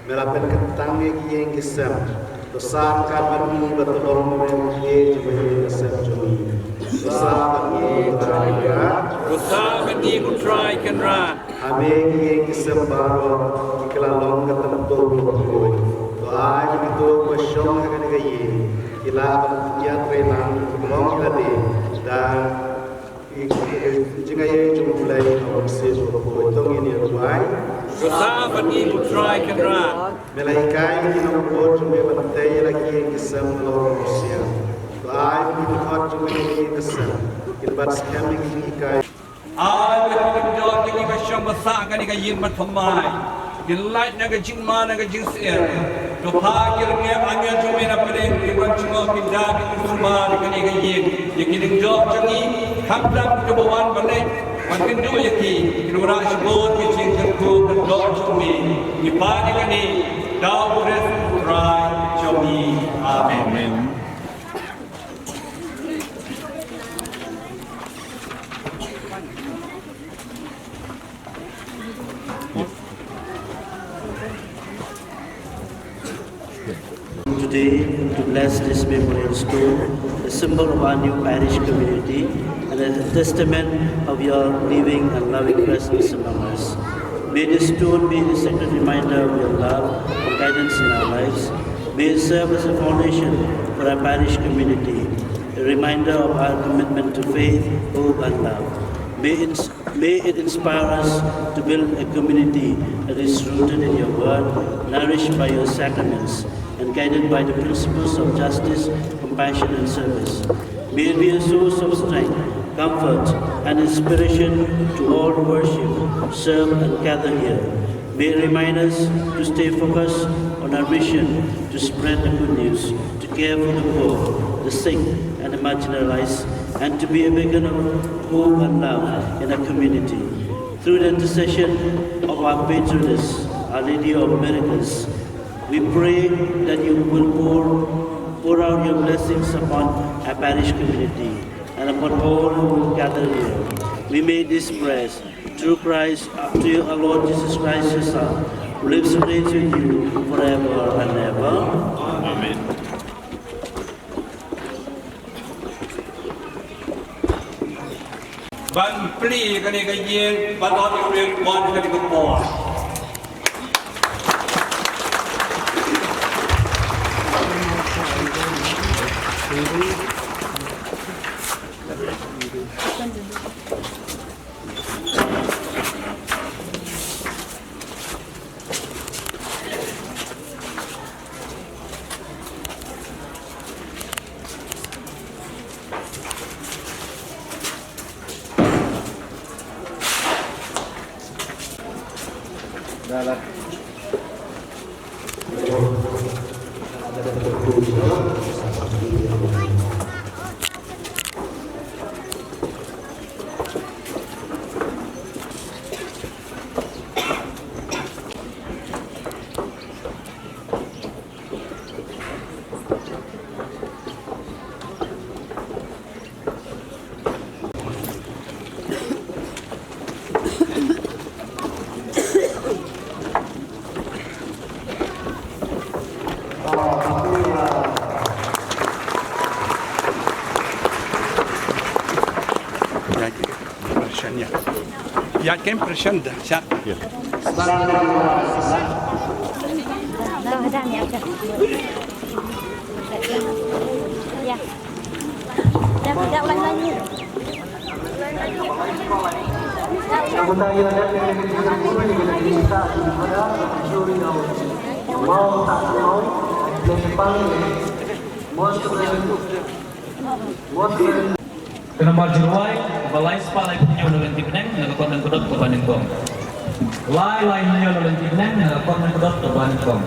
melakukan ketang yang kisah dosa kami bertolong mengenai jemaah kisah kami dosa kami beraya dosa kami kutrai kenra ame yang kisah baru kelalong ketentu doa itu bersyukur akan gaya kila ya trenang belum ada dan jika Jingplie awak sesuatu potong ini ruai dosa kami kutrai kenra Malaikat ini nombor cuma bantai lagi yang kesam lawan manusia. Doa ini dibuat cuma yang kesam. Ilbat kami ini kai. Lyngdoh kini bersama besar kani kayin Thymmai. Light naga Jingma naga Jingsian. Doa kirnya angin cuma nak pedeng iban cuma pindah semua kani kayin. Yakin Lyngdoh jangi hamdam kebawan balik. Makin dulu yaki kirura sebut kecil kerku Lyngdoh cumi. Ipan kani Thou wouldst cry to me. Amen. Today, to bless this memorial stone, a symbol of our new parish community and a testament of your living and loving presence among us. May this stone be a sacred reminder of your love and guidance in our lives. May it serve as a foundation for our parish community, a reminder of our commitment to faith, hope and love. May it inspire us to build a community that is rooted in your word, nourished by your sacraments, and guided by the principles of justice, compassion and service. May it be a source of strength, comfort and inspiration to all who worship, serve and gather here. May it remind us to stay focused on our mission to spread the good news, to care for the poor, the sick and the marginalized, and to be a beacon of hope and love in our community. Through the intercession of our patroness, Our Lady of Miracles, we pray that you will pour out your blessings upon our parish community and upon all who will gather here. We made this prayers through Christ, through our Lord Jesus Christ, your Son, who lives and reigns with you forever and ever. Amen. Ban plie kani kayin, ban ot ring wan kani kapor. Ja, geen present. Ja. Nomor jeruai, balai sepalai punya ulun tipneng, ngelakon dan kudot ke Bandung. Lai punya ulun tipneng, ngelakon dan kudot ke Bandung.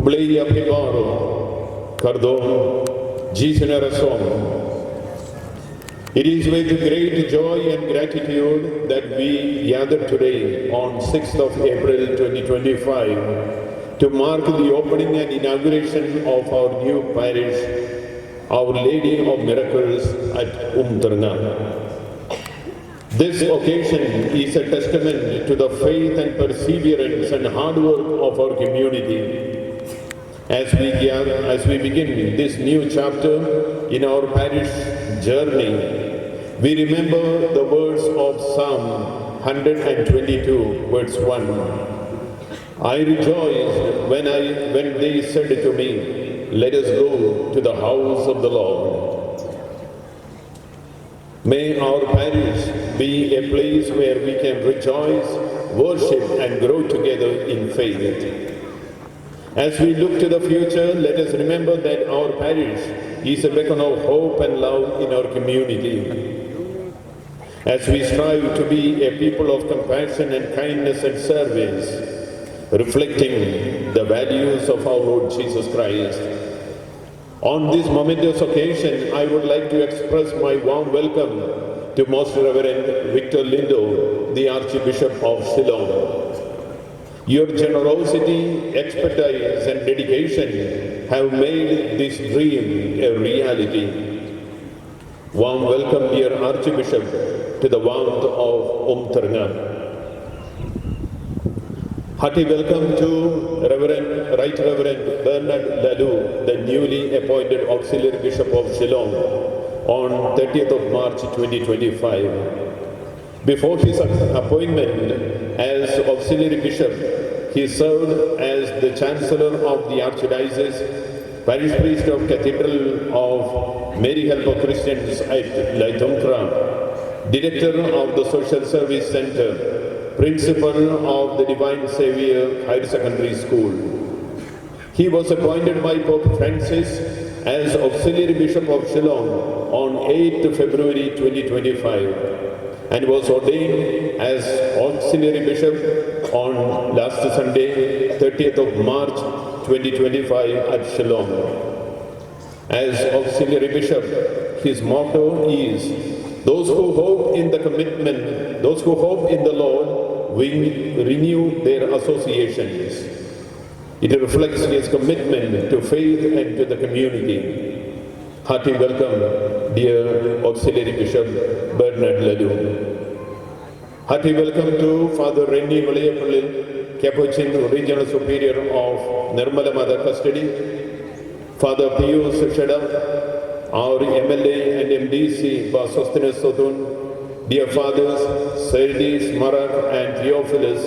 Kublei Apibaro, Kardom, Jisenarasom. It is with great joy and gratitude that we gather today on 6th of April 2025 to mark the opening and inauguration of our new parish, Our Lady of Miracles at Umtyrnga. This occasion is a testament to the faith and perseverance and hard work of our community. As we begin this new chapter in our parish journey, we remember the words of Psalm 122, verse 1. I rejoiced when they said to me, let us go to the house of the Lord. May our parish be a place where we can rejoice, worship and grow together in faith. As we look to the future, let us remember that our parish is a beacon of hope and love in our community. As we strive to be a people of compassion and kindness and service, reflecting the values of our Lord Jesus Christ. On this momentous occasion, I would like to express my warm welcome to Most Reverend Victor Lyngdoh, the Archbishop of Shillong. Your generosity, expertise and dedication have made this dream a reality. Warm welcome, dear Archbishop, to the warmth of Umtyrnga. Hearty welcome to Right Reverend Byrnihat, the newly appointed Auxiliary Bishop of Shillong on 30th of March 2025. Before his appointment as Auxiliary Bishop, he served as the Chancellor of the Archdiocese, Parish Priest of Cathedral of Mary Help of Christians at Lyngdoh, Director of the Social Service Center, Principal of the Divine Saviour Higher Secondary School. He was appointed by Pope Francis as Auxiliary Bishop of Shillong on 8th February 2025 and was ordained as Auxiliary Bishop on last Sunday, 30th of March 2025 at Shillong. As Auxiliary Bishop, his motto is, those who hope in the commitment, those who hope in the Lord, will renew their associations. It reflects his commitment to faith and to the community. Hearty welcome, dear Auxiliary Bishop Byrnihat. Hearty welcome to Father Rennie Malayapalil, Capuchin Regional Superior of Nirmala Mother Custody, Father Piyush Shada, our MLA and MDC Basostinus Sotun, dear fathers, Sardis, Marak and Theophilus,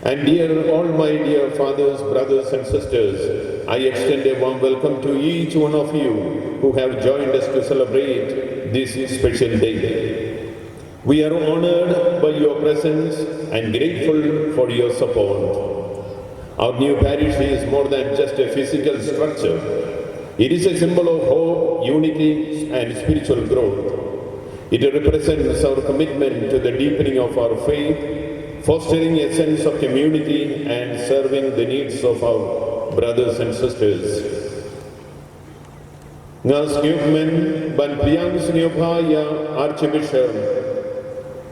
and all my dear fathers, brothers and sisters, I extend a warm welcome to each one of you who have joined us to celebrate this special day. We are honored by your presence and grateful for your support. Our new parish is more than just a physical structure. It is a symbol of hope, unity and spiritual growth. It represents our commitment to the deepening of our faith, fostering a sense of community and serving the needs of our brothers and sisters. Ngas Newman, Ban Priang Sniopaya, Archbishop,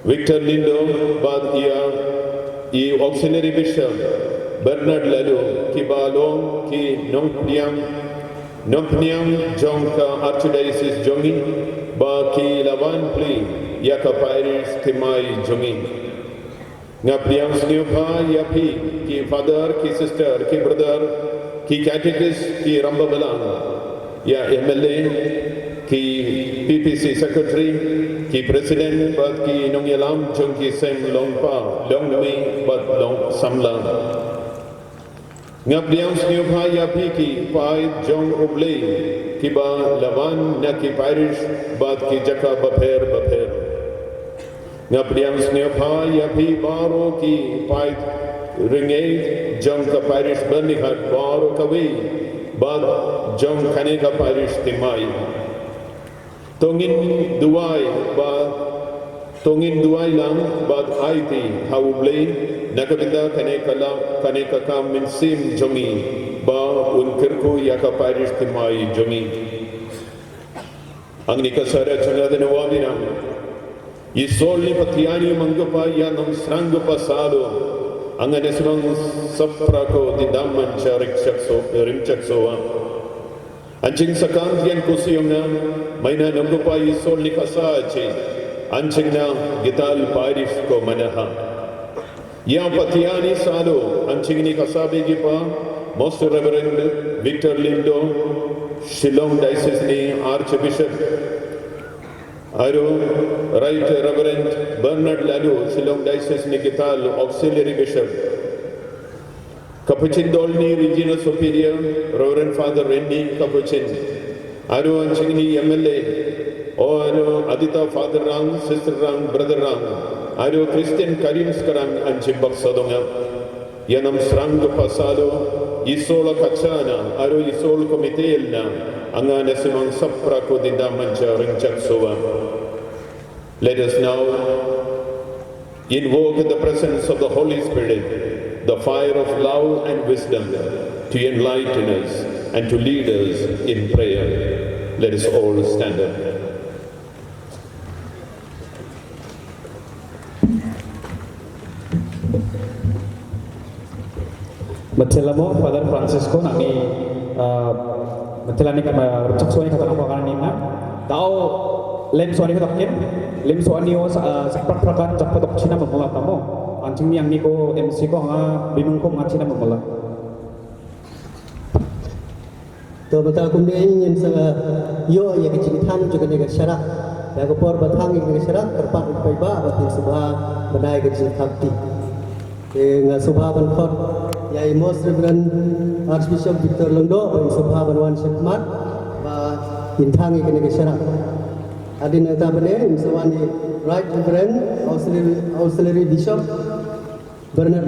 Victor Lyngdoh, Badia, Auxiliary Bishop, Byrnihat Lalu, Kibalong, Ki Nongpniam, Jongka, Archdiocese Jongi, Baki Lawan Plie, Yaka Parish, Thymmai Jongi. Ngapriang Sniopha, Yapi, Ki Father, Ki Sister, Ki Brother, Ki Catechist, Ki Ramba Balang, Ya MLA, Ki PPC Secretary, Ki President, Bat Ki Nongyalam, Jongki Sem Longpa, Longnami, Bat Long Samla. Ngapriang Sniopha, Yapi, Ki Pai Jong Oblay, Kiba Lawan Naki Parish Bad Ki Jaka Bapher Ngapriang Sniopha Yapi Baro Ki Pait Ringay Jongka Parish Byrnihat Baro Kawi Bad Jong Kaneka Parish Thymmai Tongin Duwai Bad Tongin duai lang bad IT haublay nakabita kaneka kam min sim jongi ba unkirku yaka parish Thymmai jongi. Ang nikasara changada na wabinam Isol ni patiani manggapa yanam srangapa salo ang aneswang saprako di daman cha rimchaksoa. Anjing sakang yan kusiyong na may na nanggapa isol ni kasache anjing na gital parish ko manaha. Yang patiani salo anjing ni kasabi gipa Most Reverend Victor Lyngdoh Shillong Diocese ni Archbishop Right Reverend Byrnihat Shillong Diocese ni Gital Auxiliary Bishop Capuchin Dolni Regional Superior Reverend Father Rennie Capuchin Anching ni MLA Adita Father Rang Sister Rang Brother Rang Christian Karim Skarang Anchimbak Sadonga Yanam Srang Pasado Isola Kachana Isol Comitelna Anga nasimang sapra ko dindaman cha ringchaksoa. Let us now invoke the presence of the Holy Spirit, the fire of love and wisdom, to enlighten us and to lead us in prayer. Let us all stand up. Mathelamo Father Francisco nami Mathelani rucak suani kata apa kan ini tau lem suani kata apa lem suani os sepak prakan cepat dok Cina memula tamu anjing yang ni ko MC ko bingung ko ngat Cina memula. To betul kumde ingin sangat yo ya kecintaan juga dengan syarat. Ya kepor batang dengan syarat terpat paiba batin subha badai kecintaan ti. Dengan subha banfot ya Most Reverend Archbishop Victor Lyngdoh subha banwan sekmat ba intang dengan syarat. Adin eta bene imsawani Right Reverend Auxiliary Bishop Byrnihat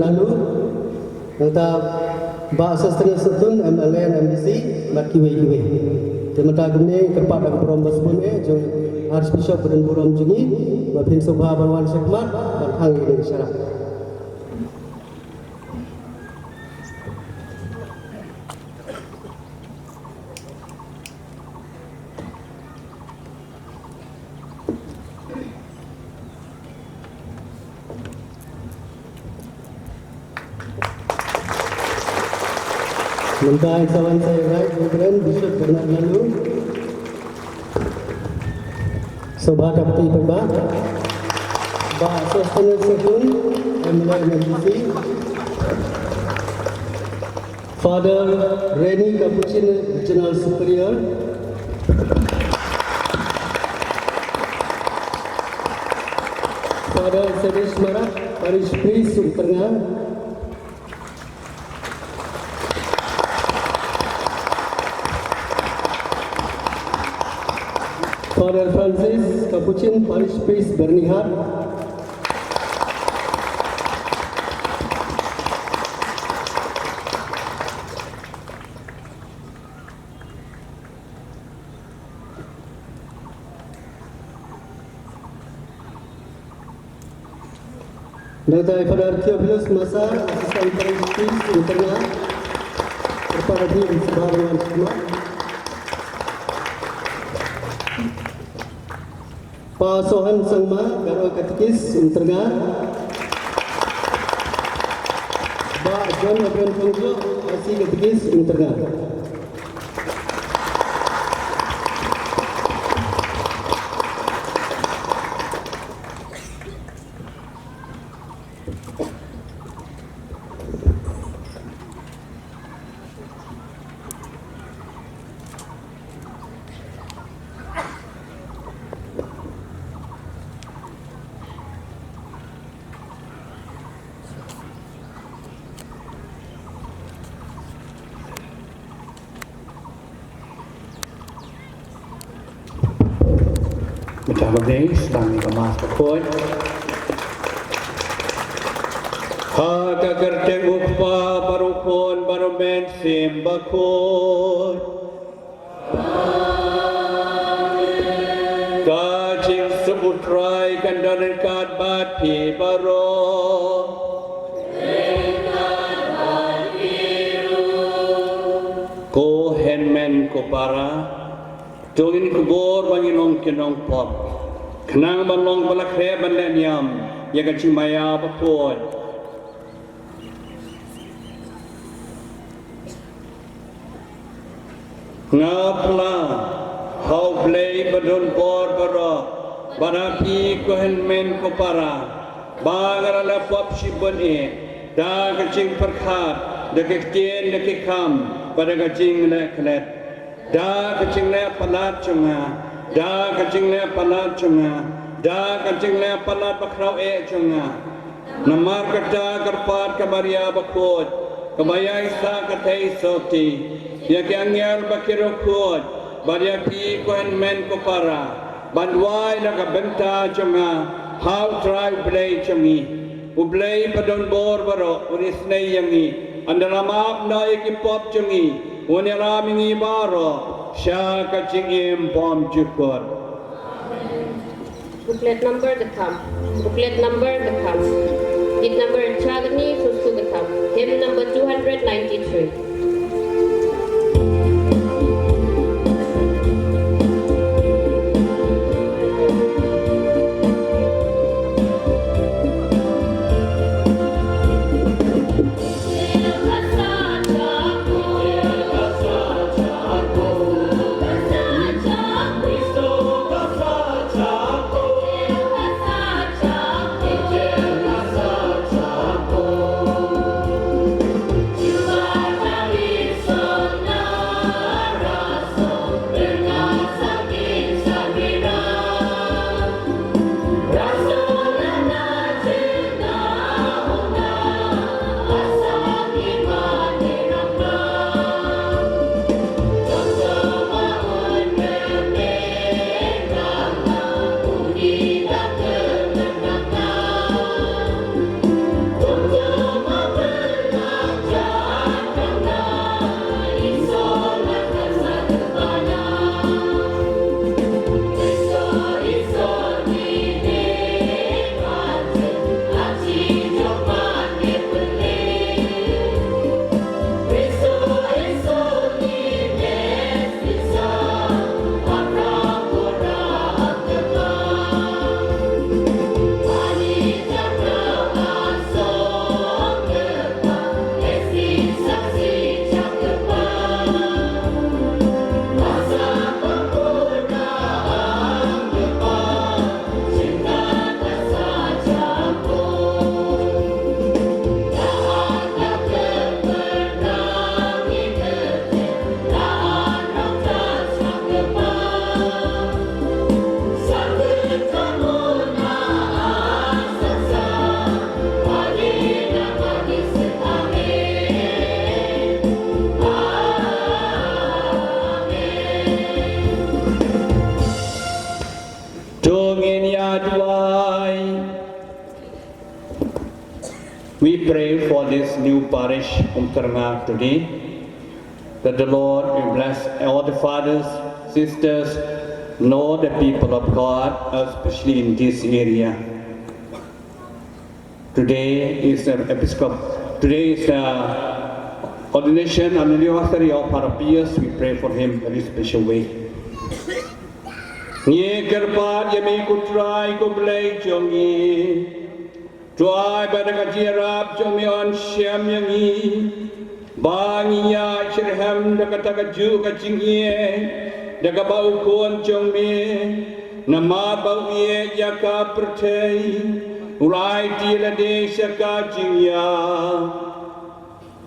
nata ba setengah setun MLA MDC mat kiwe temata gune kerpat dak prombas bune jong Archbishop dan buram jungi ba pin subha banwan sekmat ban hang dengan syarat. Mentah sawan saya Right Reverend Bishop Byrnihat Sobha Kapti Pemba Ba Sostenel Sekun MLA MDC Father Rennie Capuchin Regional Superior Father Sedesh Marak Parish Umtyrnga Father Francis Capuchin Parish Priest Byrnihat Datai Father Theophilus Masar Asisten Parish Priest Umtyrnga Perparadi Sebahagian semua Pak Sohan Sangma Garo Katekis Umtyrnga Pak John Abraham Pengjo Asi Katekis Umtyrnga Magdalene, standing on Master Point. Hagagarteng ukpa barukon barumen simbakon. Kajing sebutrai กันดอนการบาดผีบารอโกเฮนเมนโกปาราจงอินกบอร์บังอินองกินองปอบขนางบันลองบลักเรบันเลนยามยังกันชิมายาบะโพดงาพลาเฮาเพลย์บดนบอร์บารอบาราพีโกเฮนเมนโกปาราบางระลปอบชิบันเอดากจิงประคาดดากเกนดากคำปะดากจิงเลคเลดดากจิงเลปลาดจงาดากจิงเลปลาดจงาดากจิงเลปลาดบักเราเอจงานามารกดากระปาดกบาริยาบโคดกบายาอิสากะเทยโสติยะแกงยาลบักโรโคดบาริยาพีโกเฮนเมนโกปาราบันวายนักบันตาจงาฮาวทรายเบลย์จงีอุเบลย์ปดนบอร์บารออุนิสเนยยังงีอันดรามาบนายกิปอบจงีอุนิรามิงีบารอชากะจิงเอมพอมจุกอด Booklet number the come. Booklet number the come. Git number Chagni Susu the come. Hymn number 293. We pray for this new parish Umtyrnga today, that the Lord will bless all the fathers, sisters, and all the people of God, especially in this area. Today is the Episcopal. Today is the ordination and anniversary of Parapius. We pray for him in a very special way. Nye kerpat yami kutrai ko blai jongi. Tuai pada kajirap jong mion syam yangi. Bangi ya shirham dekat kaju kacingye. Dekat bau kuan jong mi. Nama bau ye jaka percay. Ulai tila de syaka jingya.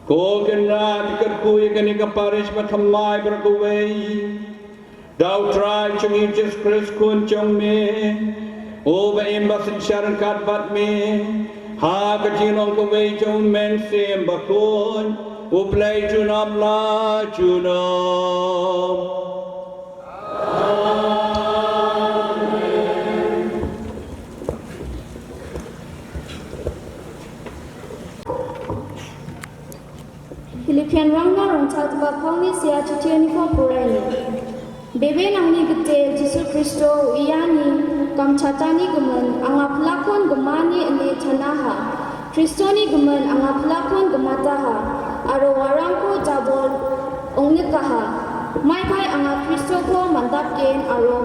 Ko kena dikerkui kani ke Parish Thymmai berkuai. Dau try jong Jesus Christ kun jong mi. O ba embassy sharan kat bat me ha ka jinong ko wei jong men sem ba kon o play junam la junam Philippine rangna rong chat ba phang ni sia chiche ni ko purai ni bebe nang ni gete Jesus Christo iyani kam chatani gemen anga pelakon gemani ene chanaha Kristoni gemen anga pelakon gemataha aro warangko jabol ongnikaha mai kai anga Kristo ko mantapken aro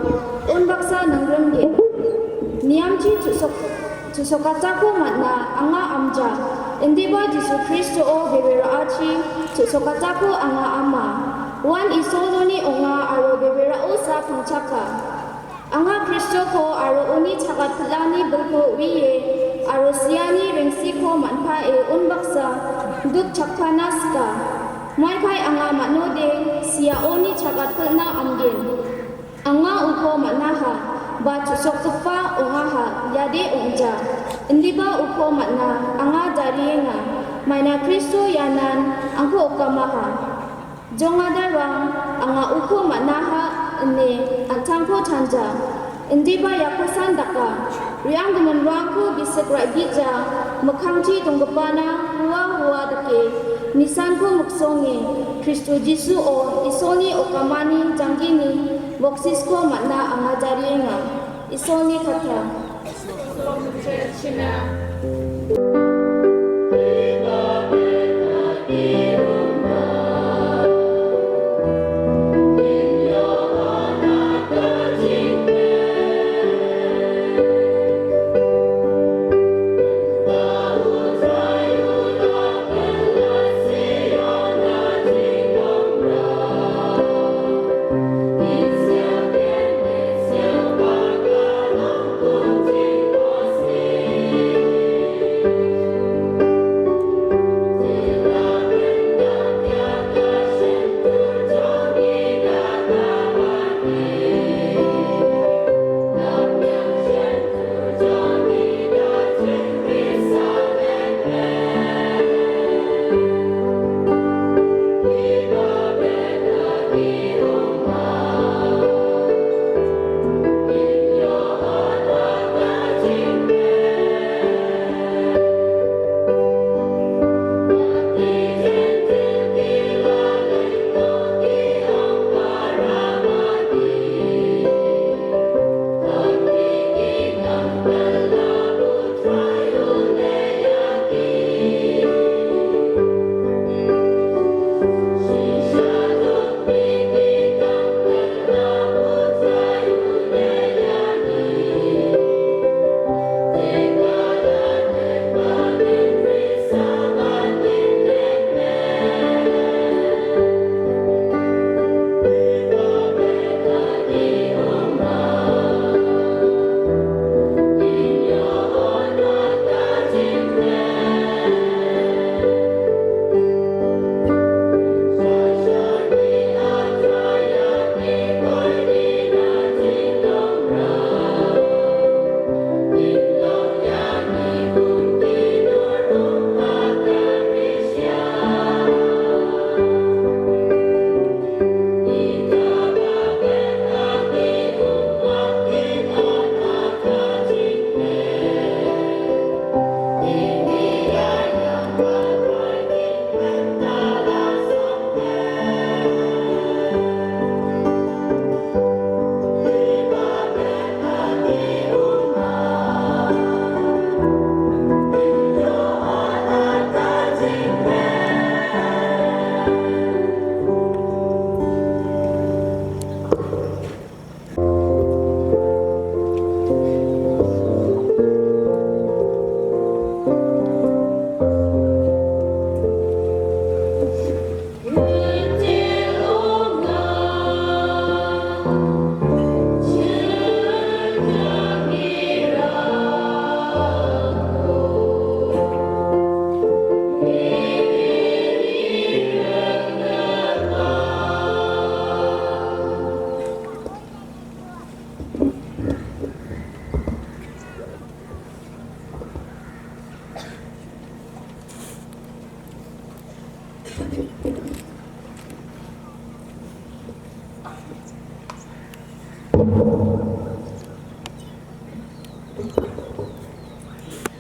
unbaksa nangremge niamji Susokataku matna anga amja indiba Jesu Kristo o bebera achi susokataku anga ama wan isoloni onga aro bebera usa pangchaka anga Kristo ko aro uni chakat pelani berko wiye aro siani rengsi ko manpa e unbaksa duk chakpanaska mai kai anga matnode sia oni chakat pelna amgen anga uko matnaha ba susok tupa ongaha yade onja indiba uko matna anga darienga maina Kristo yanan angko okamaha jongadarang anga uko matnaha ne antangko chanja indiba yakusan daka riang gemen rangko bisekrai bija mekangji donggepana huwa dake nisanko muksonge Kristo Jesu o isoni okamani janggini boksisko makna angajarienga isoni kata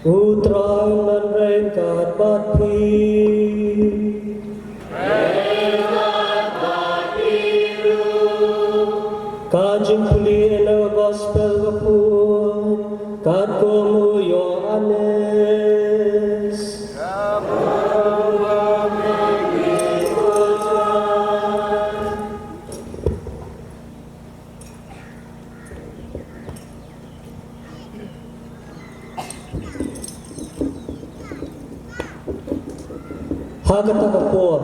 Utrang menrengkat bati Jingplie in the gospel of poor Namo Yohanes. Hagata kapor,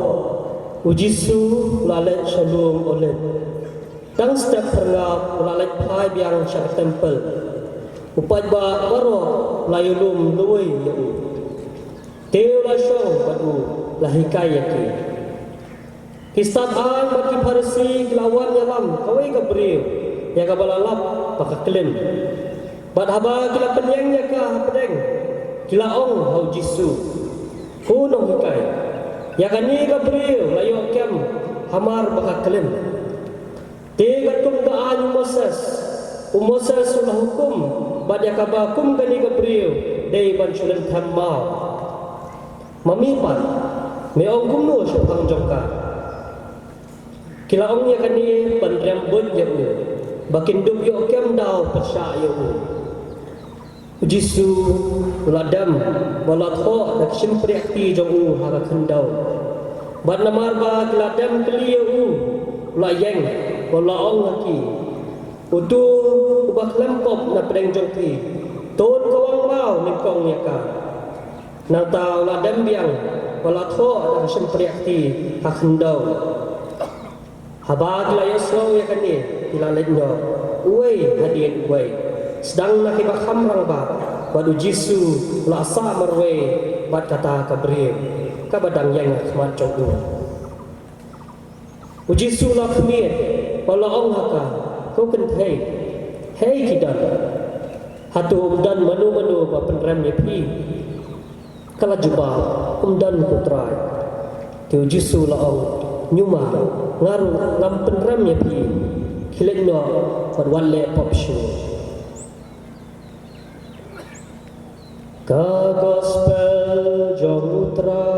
ujisu lalet shalom olet. Dang step perngap lalet pai biang syak temple. Upat ba baro layulum luway yau. Teo la syong badu lahikai yaki. Kistat ay bagi parisi gilawan yalam kawai gabriel. Ya kabalalap pakaklim. Bad haba gila penyeng yaka pedeng. Gila ong hau jisu. Kunong hikai. Ya kani gabriel layo kem hamar pakaklim. Tiga tum daan Moses. Moses sudah hukum pada kabakum kani Gabriel dari banculan Thymmai. Mamipan meong gumno syuhang jongka. Kila ongnya kani penrembut yau. Bakin duk yo kem dau persya yau. Jisu ladam walat ho dak simpriakti jongu haga kendau. Ban namar ba ladam keliu layeng wala ong laki. Utu ubah lempop na pedeng jongki. Ton kawang mau ningkong yaka. Nang tau ladam biang wala tho dak simpriakti hakendau. Habag la yoslo yakani ilaletno. Uwei hadien uwei. Sedang nak ibakam rang ba. Badu Jisu la asa marwe bat kata kabriel. Kabadang yang khmat jogu. Ujisu la khmiet wala ong haka. Kau kan hei kidan hatu umdan manu ba penrem yepi kala juba umdan putrai teu Jisu la ong nyuma ngaru ngam penrem yepi kilekno padwalle popshu ka gospel jomutra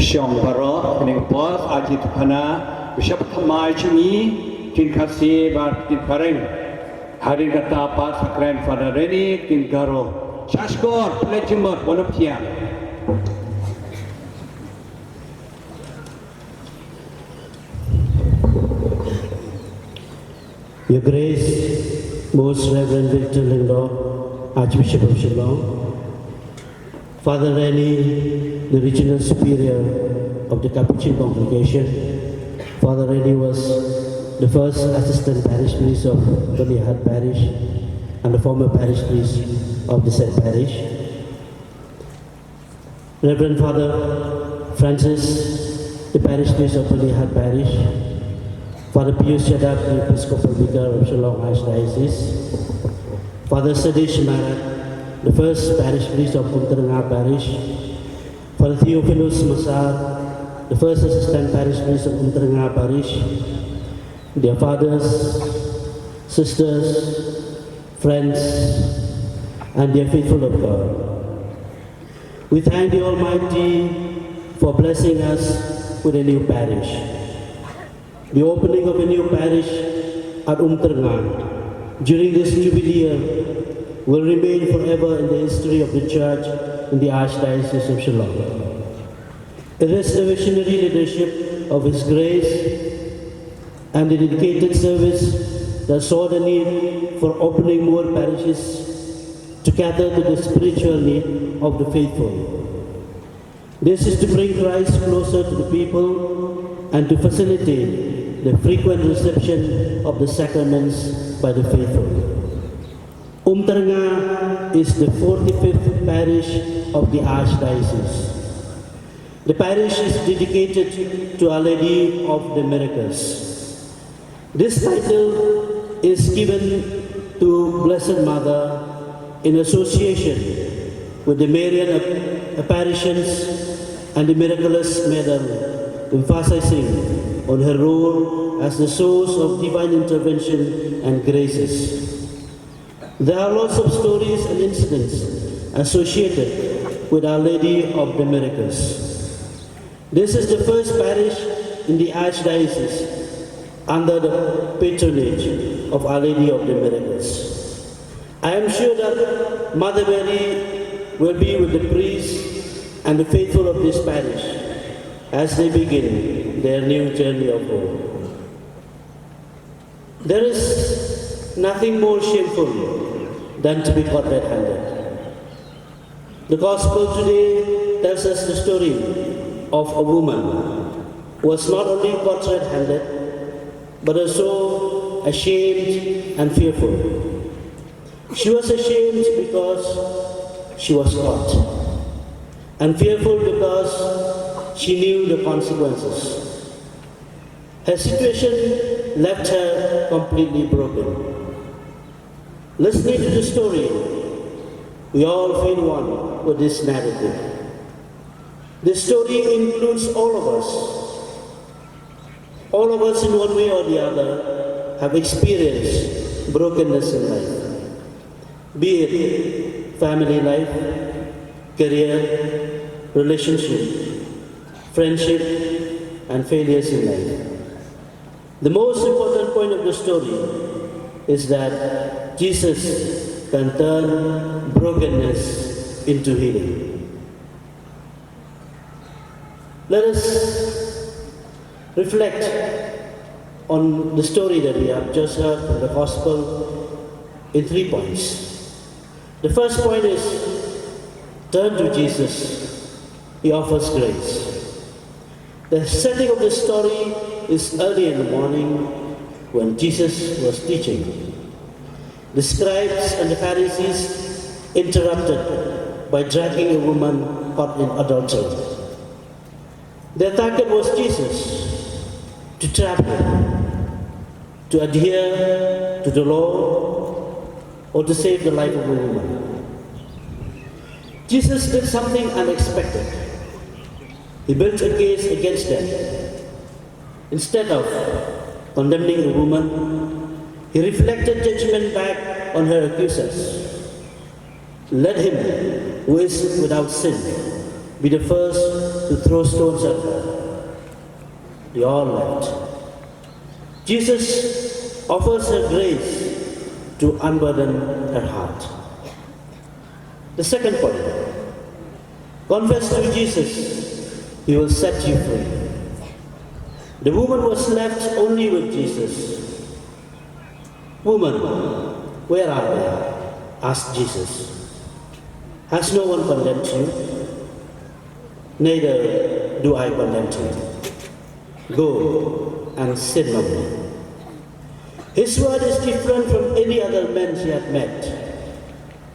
Syong baro ning pos ajit phana Bishop Thymmai chungi tin khasi ba tin pareng hari kata pa sakren Father Reni tin garo Shashkor plechimot bonoptia Your Grace, Most Reverend Victor Lyngdoh, Archbishop of Shillong, Father Reni, the Regional Superior of the Capuchin Congregation. Father Reni was the first Assistant Parish Priest of Byrnihat Parish and the former Parish Priest of the said parish. Reverend Father Francis, the Parish Priest of Byrnihat Parish. Father Pius Yadak, the Episcopal Vicar of Shillong Archdiocese. Father Sadish Marat, the first Parish Priest of Umtyrnga Parish. Father Theophilus Masar, the first Assistant Parish Priest of Umtyrnga Parish. Dear fathers, sisters, friends, and dear faithful of God, we thank the Almighty for blessing us with a new parish. The opening of a new parish at Umtyrnga during this jubilee year will remain forever in the history of the Church in the Archdiocese of Shillong. It is the visionary leadership of His Grace and the dedicated service that saw the need for opening more parishes to cater to the spiritual need of the faithful. This is to bring Christ closer to the people and to facilitate the frequent reception of the sacraments by the faithful. Umtyrnga is the 45th parish of the Archdiocese. The parish is dedicated to Our Lady of the Miracles. This title is given to Blessed Mother in association with the Marian apparitions and the miraculous medal, emphasizing on her role as the source of divine intervention and graces. There are lots of stories and incidents associated with Our Lady of the Miracles. This is the first parish in the Archdiocese under the patronage of Our Lady of the Miracles. I am sure that Mother Mary will be with the priests and the faithful of this parish as they begin their new journey of hope. There is nothing more shameful than to be caught red-handed. The Gospel today tells us the story of a woman who was not only caught red-handed, but also ashamed and fearful. She was ashamed because she was caught, and fearful because she knew the consequences. Her situation left her completely broken. Listening to the story, we all feel one with this narrative. This story includes all of us. All of us in one way or the other have experienced brokenness in life. Be it family life, career, relationship, friendship, and failures in life. The most important point of the story is that Jesus can turn brokenness into healing. Let us reflect on the story that we have just heard from the Gospel in 3 points. The first point is, turn to Jesus. He offers grace. The setting of the story is early in the morning when Jesus was teaching. The scribes and the Pharisees interrupted by dragging a woman caught in adultery. Their target was Jesus, to trap him, to adhere to the law, or to save the life of a woman. Jesus did something unexpected. He built a case against them. Instead of condemning the woman, he reflected judgment back on her accusers. Let him who is without sin be the first to throw stones at her. They all left. Jesus offers her grace to unburden her heart. The second point, confess to Jesus, he will set you free. The woman was left only with Jesus. Woman, where are they? Asked Jesus. Has no one condemned you? Neither do I condemn you. Go and sin no more. His word is different from any other man she had met.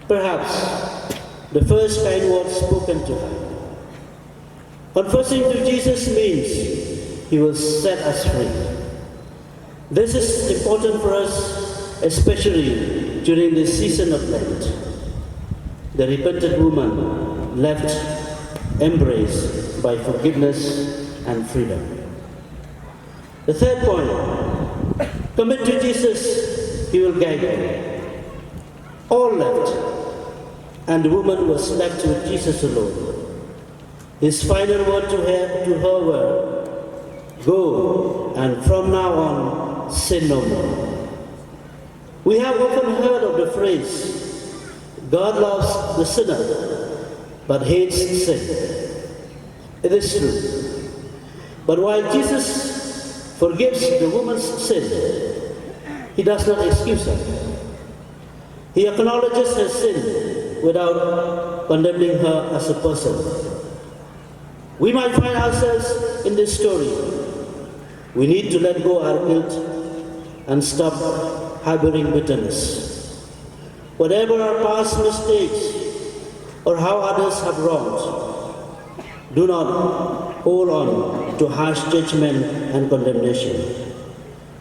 Perhaps the first kind words spoken to her. Confessing to Jesus means he will set us free. This is important for us, especially during this season of Lent. The repentant woman left embraced by forgiveness and freedom. The third point, commit to Jesus, he will guide you. All left, and the woman was left with Jesus alone. His final word to her were, go, and from now on, sin no more. We have often heard of the phrase, God loves the sinner, but hates sin. It is true. But while Jesus forgives the woman's sin, he does not excuse her. He acknowledges her sin without condemning her as a person. We might find ourselves in this story. We need to let go our guilt and stop harboring bitterness. Whatever our past mistakes or how others have wronged, do not hold on to harsh judgment and condemnation.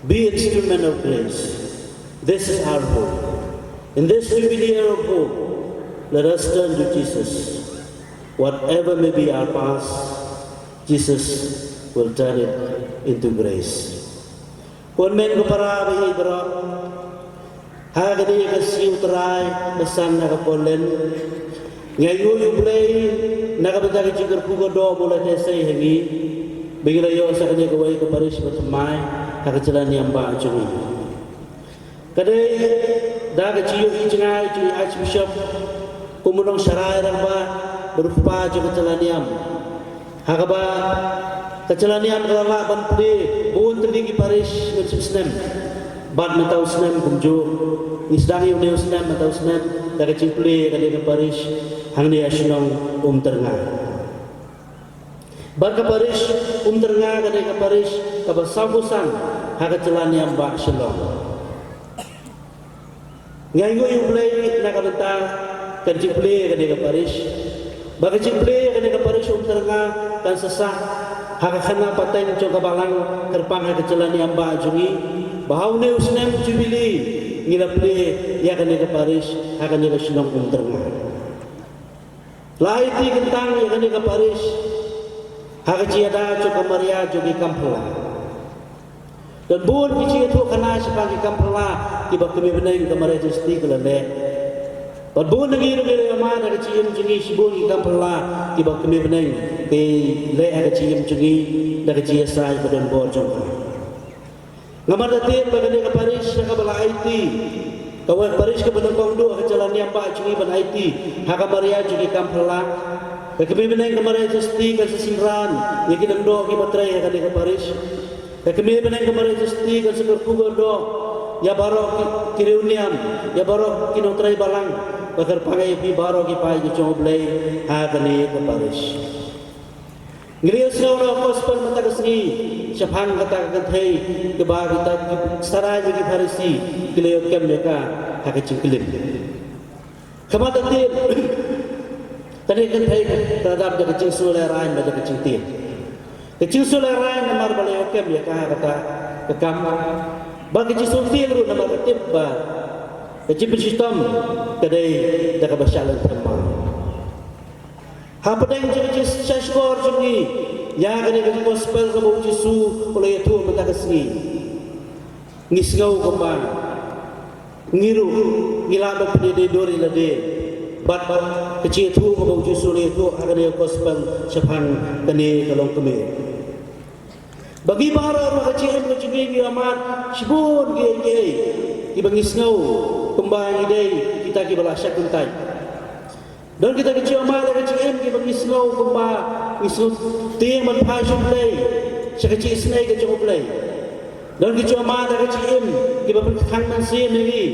Be instrument of grace. This is our hope. In this jubilee year of hope, let us turn to Jesus. Whatever may be our past, Jesus will turn it into grace. Kung men ko para ba ibra, hagani kasi utray basan nakapolen, ngayon yung play nakabagay jigar pugo do mula tesay hangi, Binglayo sa kanya kaway ke Parish Thymmai hak jalan yang ba cumi. Kadai dah keciu cengai cui Archbishop kumunong syarai ramba berupa juga jalan yang hak ba jalan yang kelala ban plie bun terligi Parish Muslim ban mentau Islam kumju isdangi uneu Islam mentau Islam dah Jingplie kadai ke Parish hang dia Sunong Umtyrnga. Baka Parish Umtyrnga kadai ka Parish kabasambusan haka jalan yang bak Shalom. Ngayu yung play na kabenta kan Jingplie kadai ka Parish. Baka Jingplie kadai ka Parish Umtyrnga kan sesah haka kana pateng jo kabalang kerpang haka jalan yang bak jungi. Bahaw ne usnem Jubilee ngila play ya kadai ka Parish haka ni ka Shalom Umtyrnga. Laiti kentang ya kadai ka Parish hak ciada cukup Maria jogi kampela. Dan bun kici itu kena sebagai kampela tiba kami benang kemarin justi kelende. Dan bun lagi lagi ramai dari cium jogi sibun ki kampela tiba kami benang ke le ada cium jogi dari cia sai badan bor jongka. Ngamar datin bagani ke Parish nak bala IT. Kawan Parish ke badan kongdo ke jalan yang pak jogi ban IT hak Maria jogi kampela. Kami benang kemarin justi kan sesimran, yang kita doa kita try akan ke Parish. Kami benang kemarin justi kan sekerpugo do, ya baru kiriuniam, ya baru kita try balang, bakar pakai pi baru kita pai jauh belai akan ke Parish. Ngelihat seorang gospel mata kesini, siapang kata kentai kebah kita setara jadi Parisi, kelihat kem mereka akan cingkelim. Kematian. Tadi kan saya terhadap dia kecil sulai rain pada kecil tiap. Kecil sulai rain namar balai okem ya kata kekam. Bagi kecil sulai itu namar ketip bah. Kecil pensistom kedai dah kebasalan Thymmai. Apa yang jadi kecil skor jadi ya kedai kecil gospel kebau Yesus oleh itu mata kesini. Ngisngau kembang. Ngiru ngilap pendiri dori lade. Bat kecil tu kebau Yesus itu akan dia gospel sepang kini kalong kami. Bagi baharu kecil kecil amat sibun gay ibangis ngau kembang idei kita kibala syak kuntai. Dan kita kecil amat kecil ibangis ngau kembang isu tiang manpai suplai sekecil snai kecil play. Dan kecil amat kecil ibang khang mansin lagi.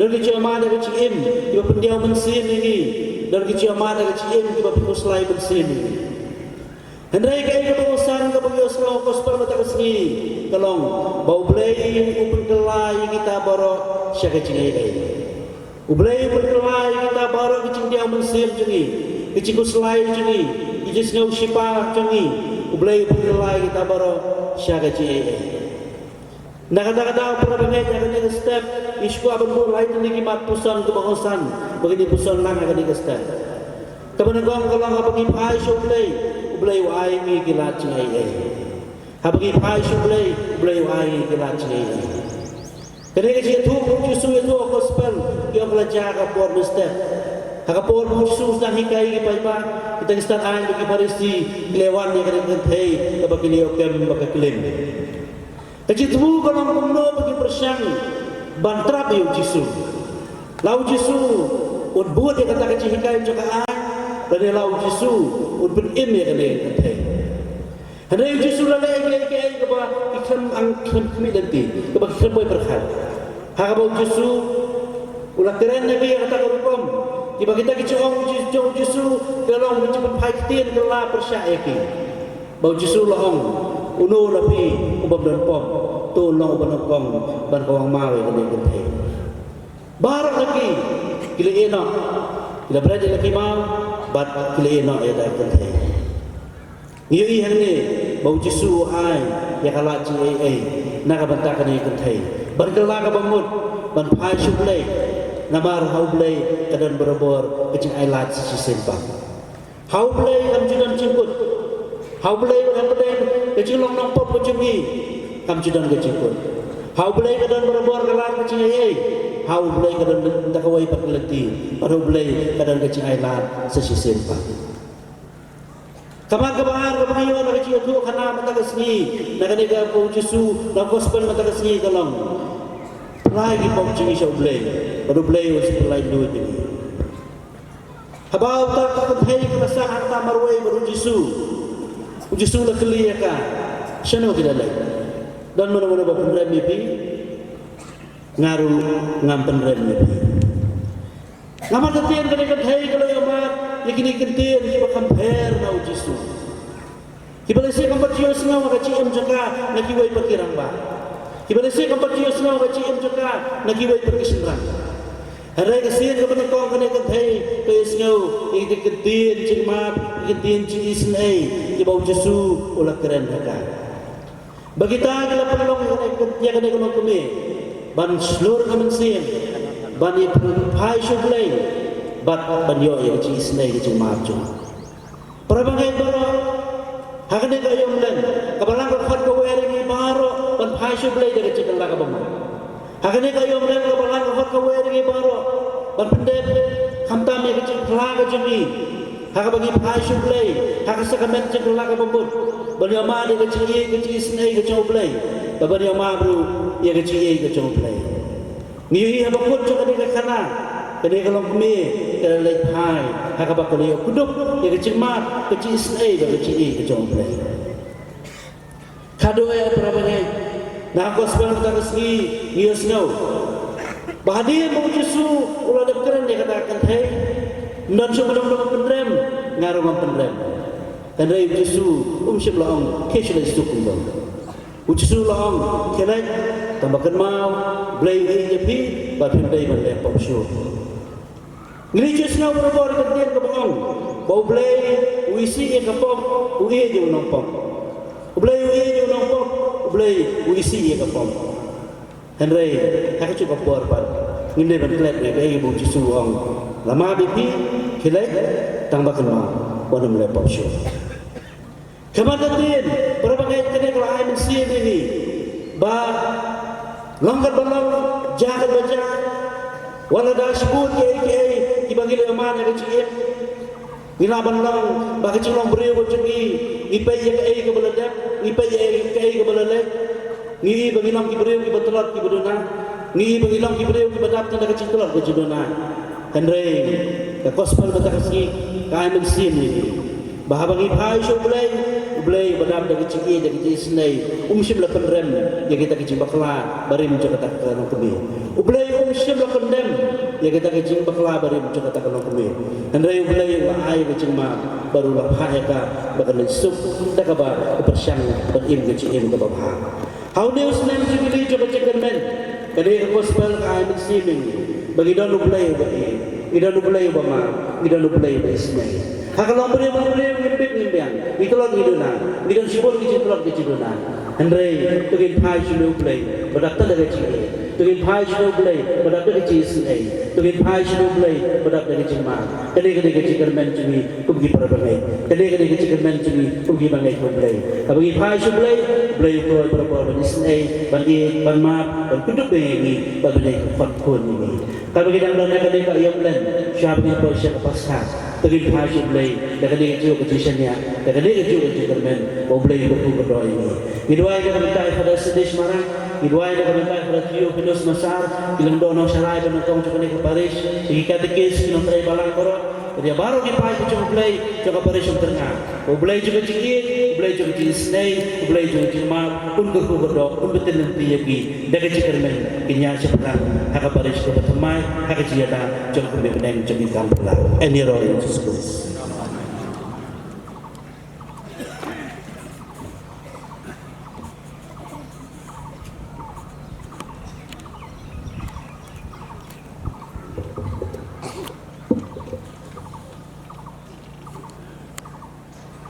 Dan kecil amat kecil ibang pendiau mansin lagi. Dan kecil amat kecil ibang penguslai mansin lagi. Hendai kaya kebawasan kebagian selau gospel mata kesini kalong bau belai upun kelai kita baru syak kecil ini. Ublai upun kelai kita baru kecil dia mensir jengi, kecil kuslai jengi, ijis ngau sipa jengi. Ublai upun kelai kita baru syak kecil ini. Nak kata-kata pernah banyak yang akan step isku abang pun lain tinggi mat pusan kebawasan begini pusan lang akan di step. Kemudian kalau abang ipai shoplay Blay wai mi kilat cai ai. Habagi pai su blay wai kilat cai ai. Kene ke tu Yesus itu gospel yang belajar ke por mister. Hak por Yesus dah hikai ke pai ba kita start an bagi Parisi lewan ni kene thei ke bagi leo kem bagi klaim. Kecil tu kalau ngomno bagi persang bantrap yo Yesus. Lau Yesus un buat dia kata kecil hikai juga dan lau Yesus untuk ini kan dia kata. Hendak Yesus lalai ke ba ikan angkan kami nanti ke ba ikan boy berkhal. Hak ba Yesus ulah keren nabi kata kerukom. Tiba kita kecong Yesus kalau mencepat paitin kelah percaya ke. Ba Yesus lahong uno lapi ubab dan pom tu long banokong ban kawang mawe kan dia kata. Barak lagi kila enak. Kila berada lagi mau bat kile no ya dah kata. Ngiyi hang ni bau Yesus ai ya kala ci ai nak banta kan ni kata. Berkala ka bamut ban pai suplai namar haublai kadan berobor kecing ai lat si sempa. Haublai am judan cimput. Haublai am pedeng kecing long nong pop kecing am judan kecimput. Haublai kadan berobor kala kecing ai. Hau belai kadang tak kawai perkeleti, baru belai kadang kecil ailat sesisen pak. Kapan kebangar kebangian kecil cia tu kana mata kesni nak nega pau Jesu na gospel mata kesni kalong lagi pau cingi sa ublay baru blay us pelai lu ini habau tak hei kerasa harta marway baru Jesu la kelia ka sano kita lagi dan mana-mana bapak rem ini ngaru ngampen rem ini ngamat ketian kena hei kalau amat yakini ketian kita compare na Jesu Kibalesi kampat jiwa sengawa kaci jaka nak kiwai perkirang ba. Kibalesi kampat jiwa sengawa kaci jaka nak kiwai perkisenrang. Hari kesian kepada kau kena kentai kau sengaw ikut kedin cingmap kedin cingisnai kibau Jesu ulah keren haka. Bagi tak kalau penolong yang kena kena kami ban seluruh kemensian ban ipai syublai ban yo yang cingisnai cingmap cuma. Perabangkai baru Hakane kayo mlan kabalang ko khat ko were ni baro ban phaisu blai de chikal la ka bam hakane kayo mlan kabalang ko khat ko were ni baro ban pende khamta me ke chikla ka jimi haka bagi phaisu blai haka sakamen chikal la ka bam ban yo ma de ke chisnai ke chau blai ban yo ma bru ye ke chi ke chau blai ni hi ha bakut cho ka khana kene kalong kami kelai phai haka bakali kuduk ye ke chikmat ke chisnai ke chi ke chau blai kado ya prabangai na gospel ta resmi yes no bahadir mo Jesu ulah de keren dia katakan hey non so belum pendrem ngarong pendrem dan dari Jesu syib laong keshle sukum Jesu laong kelai tambahkan mau blai ye pi ba pin dai ban le pop show Religious na berubah dengan kebong. Bau blai uisi yang kepong, uie je unompong. Blai uie je unompong, blai uisi yang kepong. Henry, aku cukup berpan. Ini berkelet ni, kaya ibu Jesu orang. Lama bibi, kelet, tambahkan mau, wana melepok show. Kemudian, berbagai kena kelainan sih ini, bah, langgar balang, jahat baca, wala dah sebut ke ibagi le mana ke cik ila banlang ba ke long beriu ko cik ipai ye ke beladap ipai ye ke belale ni bagi long ki beriu ki betulat ki bedona ni bagi long ki beriu ki bedap tanda ke cik tulat ke jidona henry ke gospel betakasi kai men sim ni bah bagi phai so blai badam dari cik dari isnai syib la pendrem ye kita ke bakla bari menjaga tak ke kemi ublai syib la pendrem ya kita kecing bakla bari mencoba tak kalau kami dan dari mulai ai kecing ma barulah hayaka bakan sup dak ba persyang berim kecing ke bawah how news nem civili coba cekkan men kali gospel ai misimin bagi dan mulai bagi idan mulai bama idan mulai isnai kalau beri ngimpian itulah hidupnya idan sibol kecil-kecilna Henry tugin phai sulu play badak tak ada cik tugin phai sulu play badak tak cik sinai tugin phai sulu play badak tak cik ma kali cik kermen cumi kugi perbangai kali cik kermen cumi kugi bangai play bagi phai sulu play berapa sinai bagi ban ma ban kuduk bengi bagi fakun ini kalau kita nak kali ayam len syabni persyak pasal tugin phai sulu play kali cik kecilnya kali cik kermen mau play berdoa ini Idway na kamentay pada sedis marang, idway na kamentay pada tiyo pinos masar, Lyngdoh no saray benotong cakani ke Parish, igi katekis kinong tray balang koro, dia baru dipai ke Jingplie, cakap Parish Umtyrnga. Ublay juga ciki, ublay juga cilisnay, ublay juga cilmap, undur ku berdok, betul nanti yagi, daga cikermen, kinya sepelang, haka Parish ke Thymmai, haka ciyata, cakap beneng cakap kampula. Any royal schools.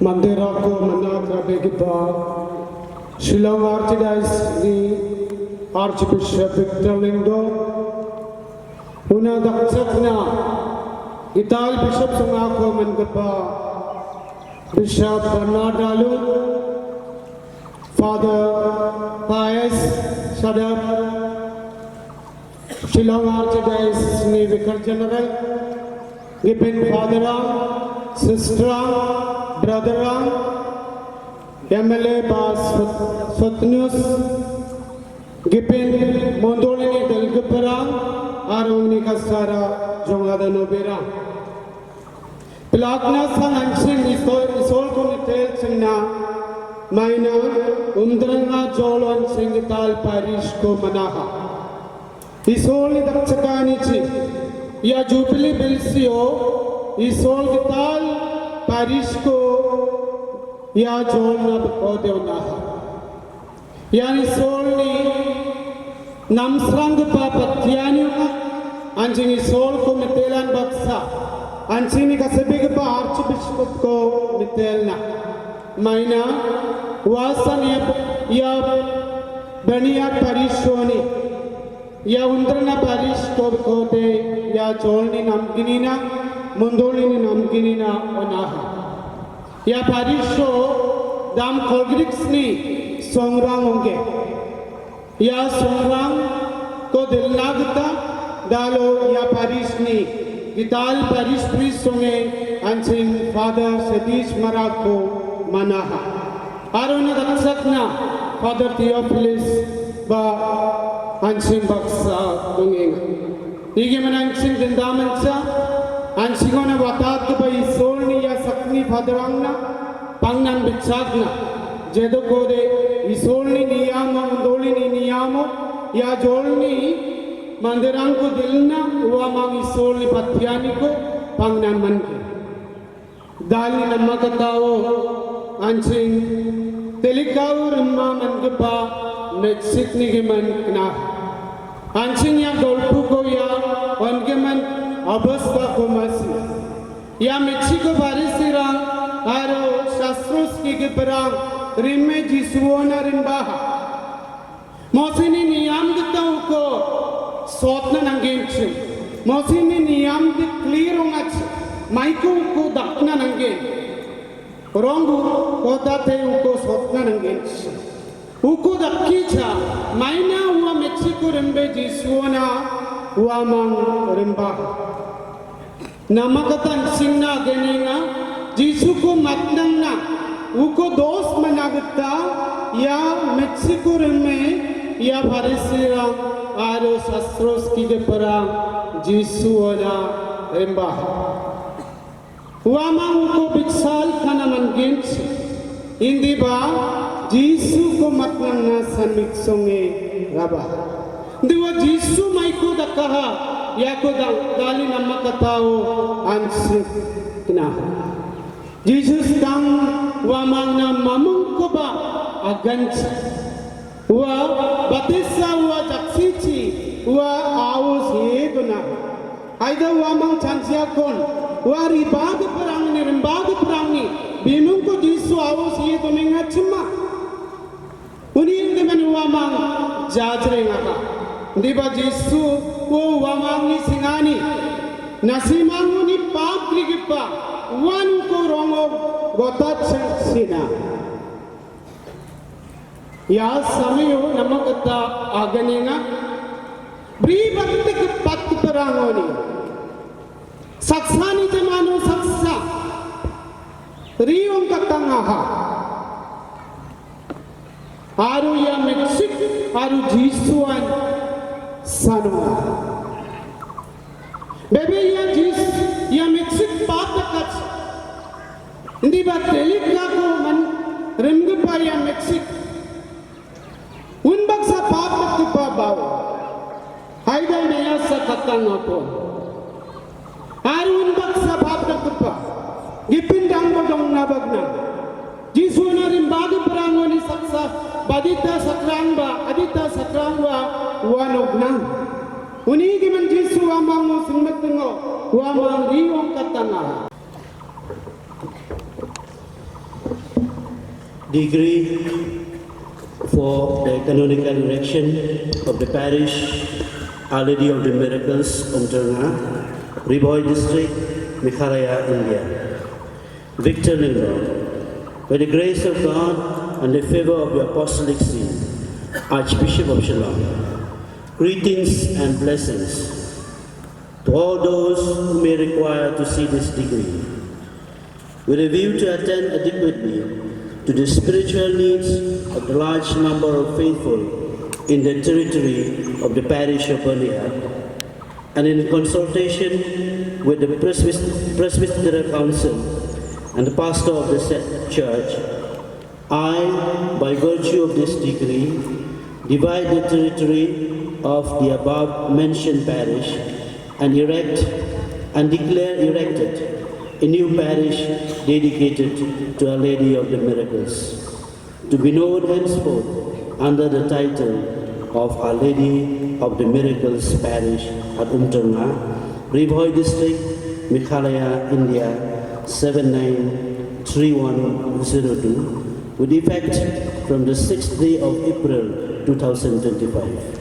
Mandira ko manat rabe kita Shillong Archdiocese ni Archbishop Lyngdoh una daksakna ital bishop sunga ko man gaba Bishop Byrnihat Father Pius Sadap Shillong Archdiocese ni Vicar General Given Father Sister Brother MLA Bas Sotnus Gipin Mondolini del Guperang Aroni Kasara Jongada Nobera Plakna San Anshin Isol Kunitel Singna Maina Umtyrnga Jolon Singital Parish Ko Manaha Isol Dakchakanichi Ya Jubilee Bilsio Isol Gital Parish Ko Ya Jolna Bkodevnaha Yani solni namsrang pa patyani anjini sol ko mitelan baksa anjini kasabig pa Archbishop ko mitelna maina wasan ya Byrnihat Parishoni ya Umtyrnga Parish ko kote ya jolni namginina mundolini namginina onaha ya Parisho dam kolgriksni songrang onge ya songrang ko dil nagta dalo ya parish ni gital parish priest songe ansin Father Satish Marako manaha arona daksakna Father Theophilus ba ansin baksa dongeng tige manansin dindamansa ansingona watat ko ba isolni ya sakni Fatherangna pangnan bitsagna Jedo kode isolni niyamo undolini niyamo ya jolni mandirang ko dilna uamang isolni patyani ko pangnan manke dali namma katao ansing telikaw rimma mangepa meksik ni geman kna ansing ya golpu ko ya ongeman abasta ko masi ya meksiko barisirang aro shastros ki geperang Rimme Jisuona Rimbaha Mosini Niyam the Tauko Sotna Nangenchu Mosini Niyam the Clearongach Maiko Ko Dakna Nangen Rongu Kotate Uko Sotna Nangenchu Uko Dakicha Maina Ua Mexico Rimbe Jisuona Uamang Rimbaha Namakatan Singna Geninga Jisuko Matnangna उको दोस्त मनागता या मेक्सिको में या भारतीय आरो शास्त्रोस की के परा जीसु वाला एम्बा वामा उको बिक्साल खाना मनगेंच इंदी बा जीसु को मतलना समिक सोंगे रबा दिवा जीसु माइको दकहा या को दाली नमक ताओ अंशिक ना Jesus dang wamang na mamung ko ba agans wa batisa wa jaksici wa aus heduna aida wamang chansia kon wa ribag perang ni rimbag perang ni binung ko jisu aus heduna ngachma uni dengan wamang jajre ngaka diba jisu wo wamang ni singani nasimangu ni pap ligipa One korongo gotat sina. Ya samayo namakata aganina. Bribakti pat perangoni. Saksani jamano saksa. Riong katangaha. Aru ya Meksik aru jisuan sanwa. Bebe ya jis ya Meksik patakat. Hindi ba telika ko man rimgu pa ya Meksik. Unbag sa papat ko pa baw. Hayda naya sa katang ako. Aru unbag sa papat ko pa. Gipindang mo dong nabag na. Jisu na rin bagi perango ni saksa. Badita sakrangba, adita sakrangba, wanog na. Unigi man Jisu amang mo singmatungo. Wamang riwang katanga. Degree for the canonical erection of the parish Our Lady of the Miracles, Umtyrnga, Riboy District, Meghalaya, India. Victor Lyngdoh, by the grace of God and the favor of the Apostolic See, Archbishop of Shillong, greetings and blessings to all those who may require to see this degree. With a view to attend adequately to the spiritual needs of the large number of faithful in the territory of the parish of Byrnihat, and in consultation with the Presbyterian Council and the pastor of the said church, I, by virtue of this decree, divide the territory of the above mentioned parish and declare erected a new parish dedicated to Our Lady of the Miracles, to be known henceforth under the title of Our Lady of the Miracles Parish at Umtyrnga, Lyngdoh District, Meghalaya, India 793102, with effect from the 6th day of April 2025.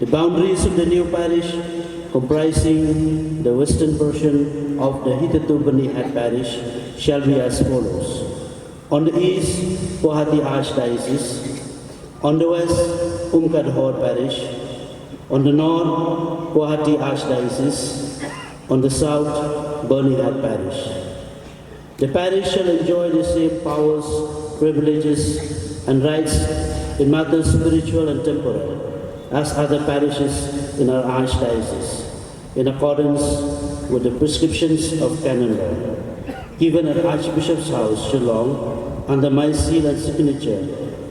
The boundaries of the new parish, comprising the western portion of the hitherto Byrnihat parish, shall be as follows. On the east, Guwahati Archdiocese. On the west, Umtyrnga parish. On the north, Guwahati Archdiocese. On the south, Byrnihat parish. The parish shall enjoy the same powers, privileges, and rights in matters spiritual and temporal as other parishes in our archdiocese, in accordance with the prescriptions of canon law, given at Archbishop's house, Shillong, under my seal and signature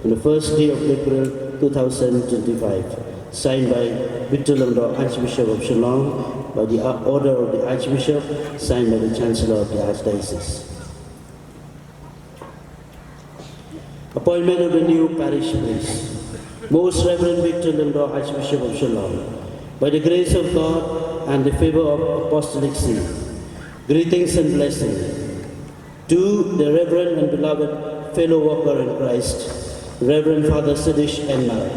on the first day of April 2025, signed by Lyngdoh, Archbishop of Shillong, by the order of the Archbishop, signed by the Chancellor of the Archdiocese. Appointment of the new parish priest. Most Reverend Lyngdoh, Archbishop of Shillong, by the grace of God and the favor of Apostolic See, greetings and blessing to the Reverend and beloved fellow worker in Christ, Reverend Father Sidish Enmar.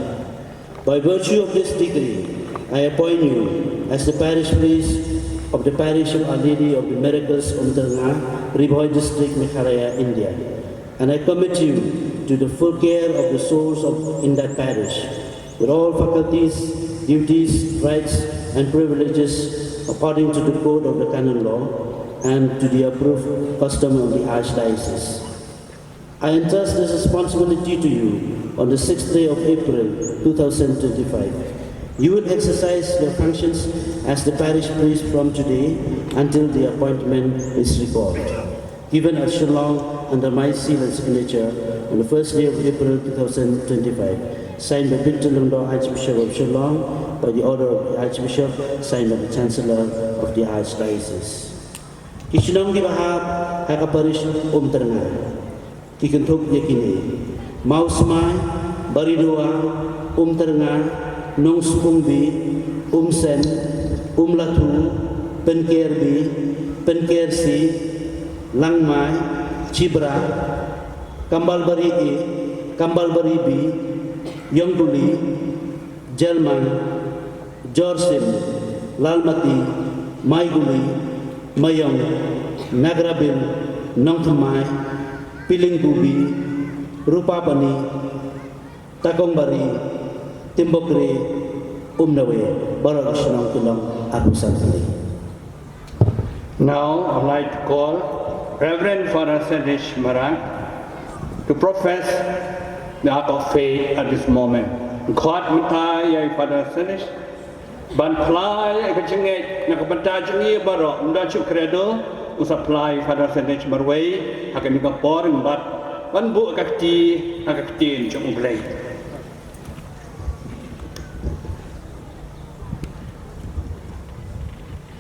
By virtue of this decree, I appoint you as the parish priest of the parish of Our Lady of the Miracles, Umtyrnga, Lyngdoh District, Meghalaya, India, and I commit you to the full care of the souls in that parish, with all faculties, duties, rights, and privileges according to the code of the canon law and to the approved custom of the Archdiocese. I entrust this responsibility to you on the 6th day of April 2025. You will exercise your functions as the parish priest from today until the appointment is recalled, given at Shillong under my seal and signature on the first day of April 2025, signed by Lyngdoh, Archbishop of Shillong, by the order of the Archbishop, signed by the Chancellor of the Archdiocese. Kishinong gibahap kaka Parish Umtyrnga, kikentuk yakini, Mausmai, Baridua, Umtyrnga, Nong Sukungbi, Umsen, Umlatu, Penkerbi, Penkersi, Langmai, Cibra, Kambalbari A, Kambalbari B, Yongduli, Jelman, Jorsim, Lalmati, Maiguli, Mayong, Nagrabil, Nongthamai, Pilinggubi, Rupapani, Takongbari, Timbokre, Umnawe, Barakashanong Tulong, Agusan Pili. Now I'd like to call Reverend Father Sidish Marang to profess the act of faith at this moment. Khot mitai yai Father Sidish, ban plie kachinget nakabanta jingi baro mda chu credo usapply Father Sidish marway akan dikapor bat ban bu akakti akaktin chung blay.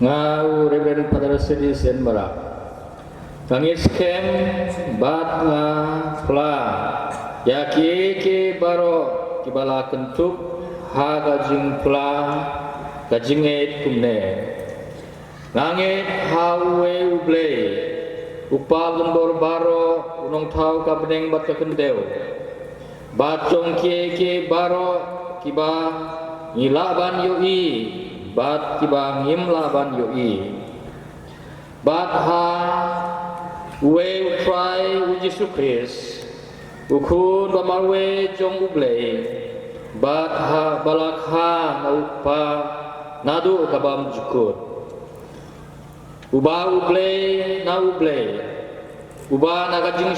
Ngau Reverend Father Sidish Enmara Tangis kem bat nga pla ya ke baro kibala kentuk ha Jingplie kajinget kumne nganget hawe uble upal lembor baro unong tau kabneng bat kendeu batong ke baro kiba ngilaban yoi bat kiba ngimlaban yoi bat ha we try Jesus Christ ukun bamarwe jong uble bat ha balak ha na upa nadu kabam jukut uba uble na uble uba nagajing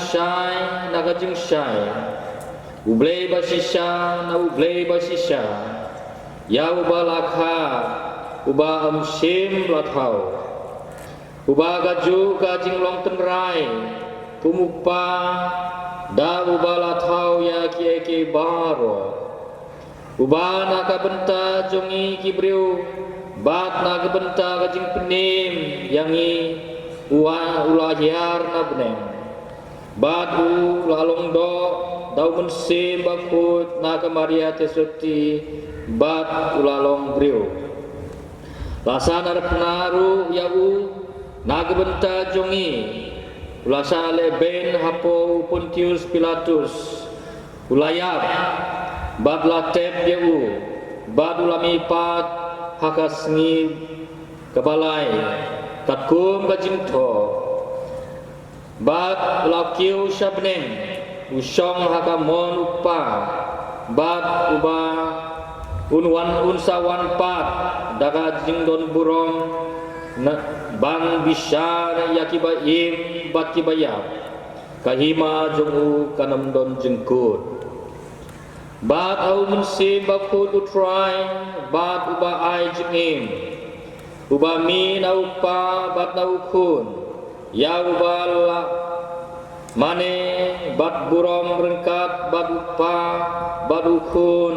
syai, ublei basisha na ublei basisha, ya uba lakha, uba amsim lathau, uba gaju gajing long tenrai, pumupa, da uba lathau ya kieke baro, uba nakabenta jongi kibriu, bat nakabenta gajing penim, yangi ulayar na beneng, batu lalongdo dau mensim bakut na kemaria tesuti bat ulalong brio, lasana penaru yau na kebenta jongi, ulasa leben hapo Pontius Pilatus, ulayap bat latep yau, bat ulami pat hakasngi kebalai. Takum gajing to, bat lakiu syabneng, usong hakamon upa, bat uba unsawan pat, daga jing don burong, ban bisyar yakiba im bat kibayap, kahima jungu kanam don jengkut, bat au mensi bakut utrai, bat uba ai jingim. Uba mi na upa bat na ukun, ya uba la mane bat burom rengkat bat upa bat ukun,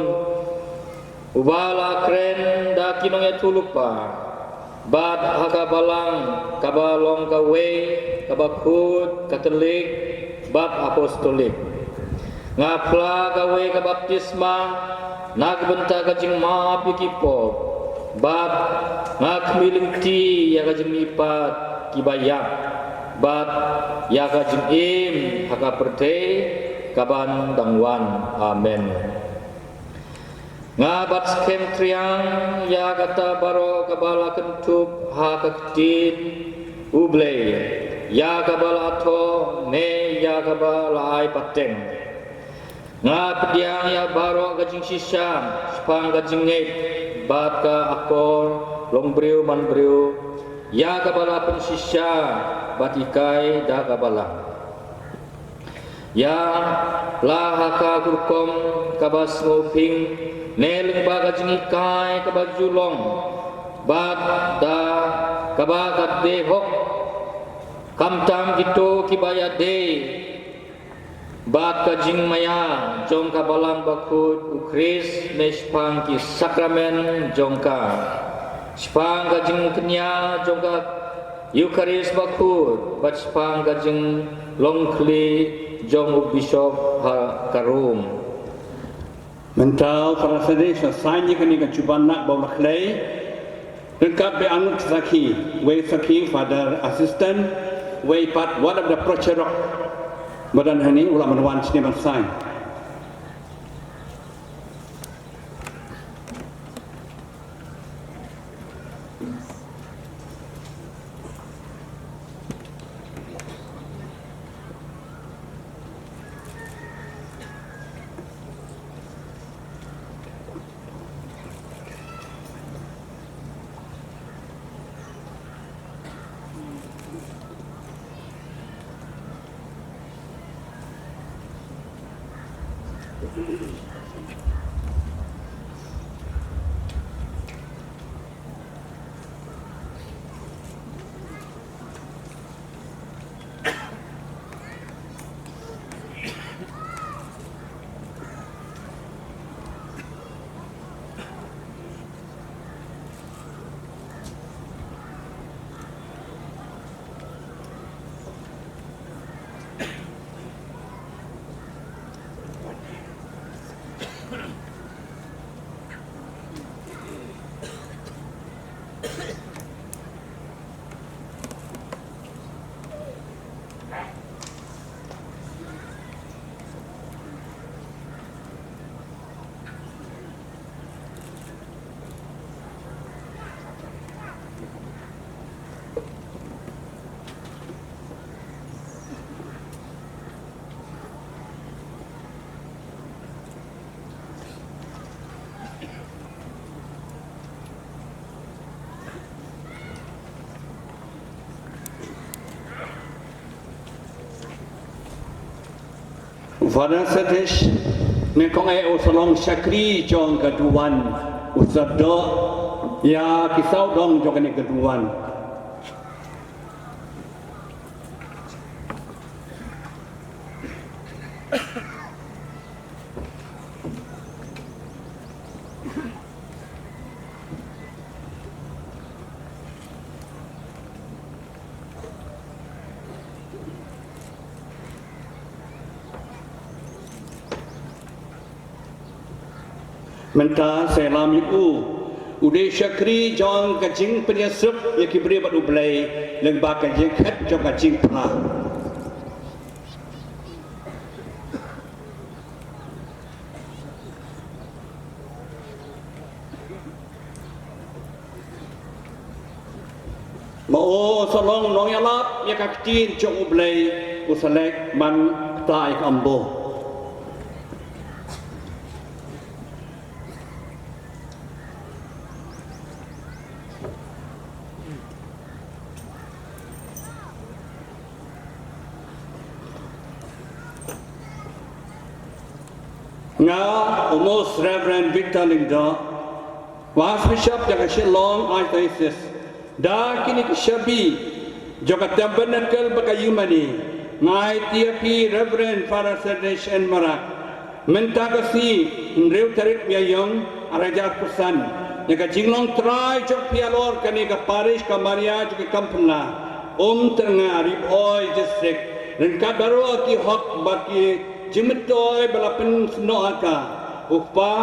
uba la kren da kinong ya tulupa, bat hakabalang kabalong kawe kabakut katolik bat apostolik, ngapla kawe kabaptisma nagbenta kajing maap yukipop. Bat ngakmiling ti ya kajing ipat kibayak, bat ya kajing im haka perte kaban dangwan. Amen. Ngabat skem triang ya kata baro kabala kentup haka ketin ublei ya kabala to ne ya kabala ai pateng. Ngapediang ya baro kajing sisam sepang kajing ngeit bat ka akor long briu man briu ya kabala pensisya batikai da kabala ya lah ka kurkom kabas ngoping neling baga jingikai kabajulong bat da kabagat de hok kamtam gitu kibaya de bat kajing maya jong kabalang bakut ukris nespang ki sakramen jongka spang kajing kenya jongka eucharis bakut bat spang kajing longkli jong Archbishop karum mental para sedih sasanya kini kecuban nak bawa klay dekat be anut saki we saki father assistant we part one of the project badan hani ulama wan sini mansai Father Satish, mekong usalong syakri jong keduan usado ya kisau dong jong ni keduan. Menta selam iku udah syakri jong ke Jingplie sup ya kibri batu belai lembah ke Jingkhat jong ke Jingplie. Mau salong nong yalap ya kaktin jong belai usalek man tai kambo. Nga almost Reverend Victor Lyngdoh, Archbishop jaga Shillong Archdiocese, dah kini keshabi jaga tabernakel bakayumani, ngai tiapi Reverend Father Sadish and Marak, menta kasi nreu tarik biayong arajar kusan, jaga jinglong try jok pialor kani ka Parish Kamaria jaga Kampuna, Umtyrnga Ripoi District, dan kadaro ki hok baki Jingplie balapan senoaka upa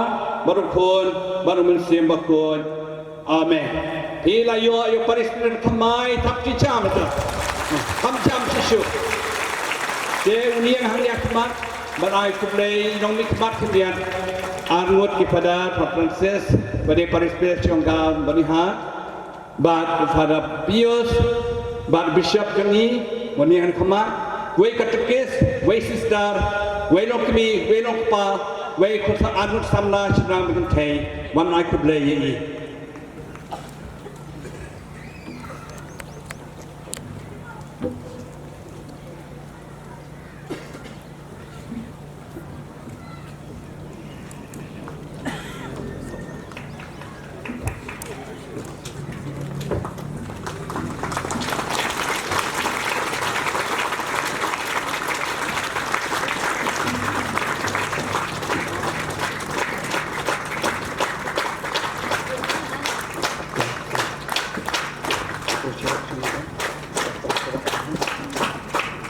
baru pun baru mensim bakun amen. Hila yo Parish Thymmai tak jam tu, jam sisu. Dia uniang hari akmat berai kuplay nong mikmat kemudian arngut kepada Pak Francis pada Parish Umtyrnga Byrnihat, bad kepada Pius, bad Bishop kami uniang kemat, wei katekis, wei sister. Wei nok kami, wei nok pa, wei kusa anut samla sedang berkentai, mana aku beli ini.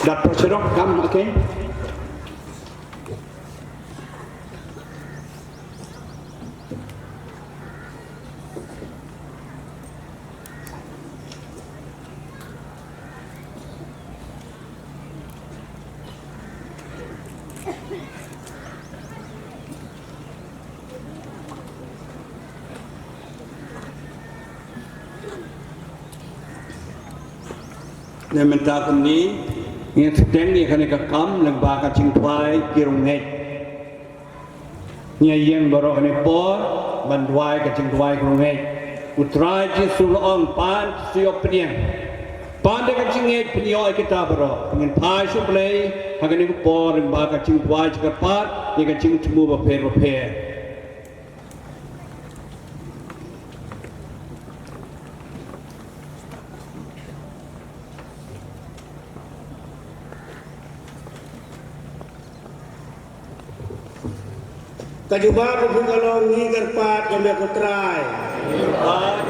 Dr. Chirok, come, okay? Dia minta kami yang sedang ni kena kekam lembah ke Jingplie kirungai. Nya yang baru kena por banduai ke Jingplie kirungai. Utrai Jesu long pan siop peniang. Pan dekat Jingplie penioi kita baru dengan Parish Umtyrnga hagan ni por lembah ke Jingplie cepat ni ke Jingtemu berper. Kajuba bukalong ni garpat yang aku try.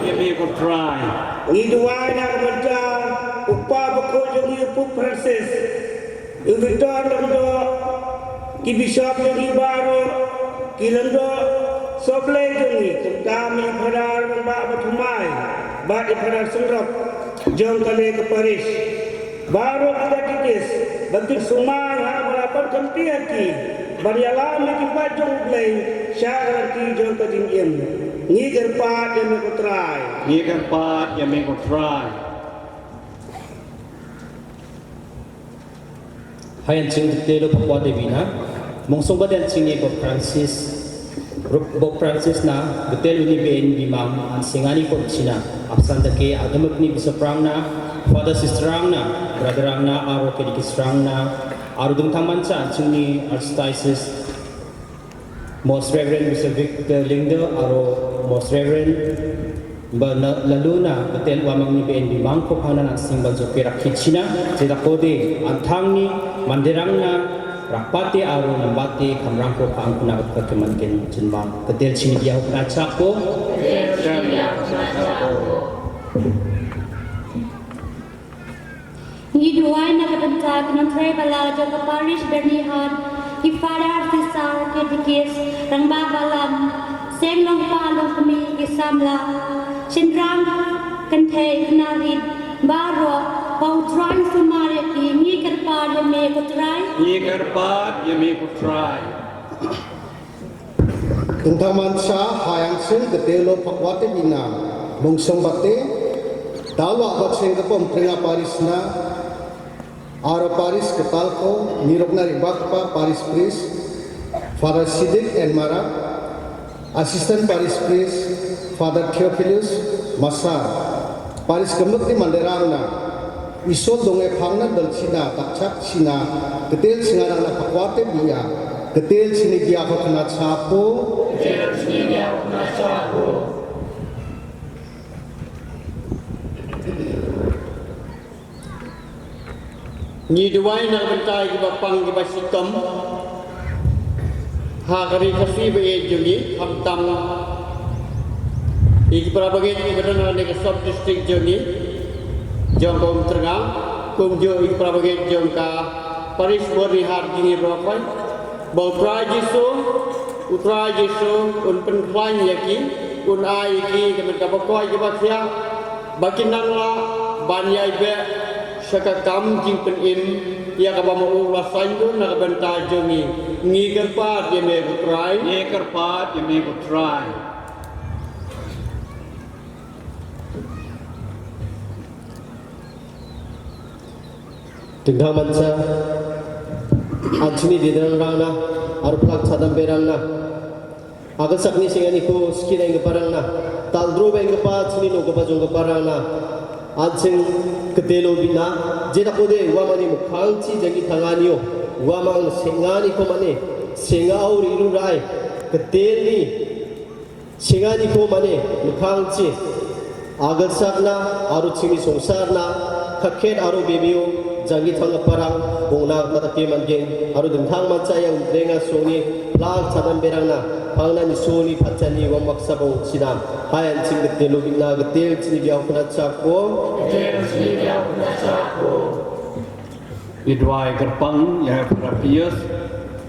Yang aku try. Ni dua nak baca upa buku jadi Pope Francis. Victor Lyngdoh, ki Bishop jadi baru, ki Lyngdoh sobleh jadi. Kami padar membak Thymmai, bak padar Sungrok, jom kali ke Parish. Baru ada dikis, bentuk sumang hak berapan kempian ki. Barialam ki pajong play syarat ki jong ka jingiem ni gerpat yang aku try ni gerpat yang aku try hayan sing telo pakwa devina mongsong badan singi Bob Francis na betel uni ben bimam an singani ko sina apsan dake agamak ni bisoprang na father sisterang na brotherang na aro ke dikistrang na Arudung Tamancha, Chini Archdiocese, Most Reverend Mr. Victor Lyngdoh, Aro Most Reverend Laluna, Betel Wamang ni BNB Mangko Pana Simbal Zopera Kitchina, Zeta Kode, Antangni, Mandirangna, Rapati Aro Nambati, Kamrangko Pangkuna Kemanken Jinma, Betel Chini Yahukna Chapo, Yiduai Nakatantak, Notre Balaja, Parish Byrnihat, Ifada Artisar, Kedikis, Rangbabalam, Seng Long Palo Kami, Kisamla, Chindrang, Kante, Knarid, Baro, Pautran Sumaraki, Nikarpad, Yamekutrai, Nikarpad, Yamekutrai. Tungtaman sa hayang sin ketelo pakwate bina, mungsong bate, dawa batseng kapom tringa Paris na, Aro Paris Ketalko, Nirokna Ribakpa, Paris Priest, Father Siddiq and Mara, Assistant Paris Priest, Father Theophilus, Masar, Paris Kemukti Manderangna, Isol Donge Pangna Dalchina, Takchak Sina, Ketel Singarang na Pakwate Biya, Ketel Sinigia Hokna Chapo, Ketel Sinigia Hokna Chapo. Ni duwai na bentai ki bapang ki basikam ha kari kasi be jungi hamtam iki prabagi ki bedana ne sub district jungi jong Umtyrnga kum jo iki prabagi jong ka Parish Byrnihat jingi rokai bau trajiso utrajiso un penklan yaki un ai ki ke bekapoi ki bakia bakinangla banyai be Sakakam jingpen in ia kabamu rasain tu nak bentar jongi ngi kerpat dia me kutrai Ye Karpat, Yamekutrai. Tengah manca Ajni di dalam rangna Arplak sadam berangna Agar sakni singani ko skina inga parangna Taldro ba inga pa Sini no kapa jong parangna Ajeng ketelo bina Jeda kode wamani mukhangchi jagi thanganiyo Wamang sengani ko mane Sengau riru rai Keteli Sengani ko mane mukhangchi Agar sakna Aru chini songsarna Kakhet aru bebiyo Jangi thang parang Bongna matake mangeng Aru dengthang manca yang Drenga soni Plak sadam berangna Pangna ni soni Pachani wamak sabong sinam Hayan ching ketelo bina Ketel chini biaw kuna chakpo Ketel chini biaw kuna chakpo Idwai Karpang, ya Parapius,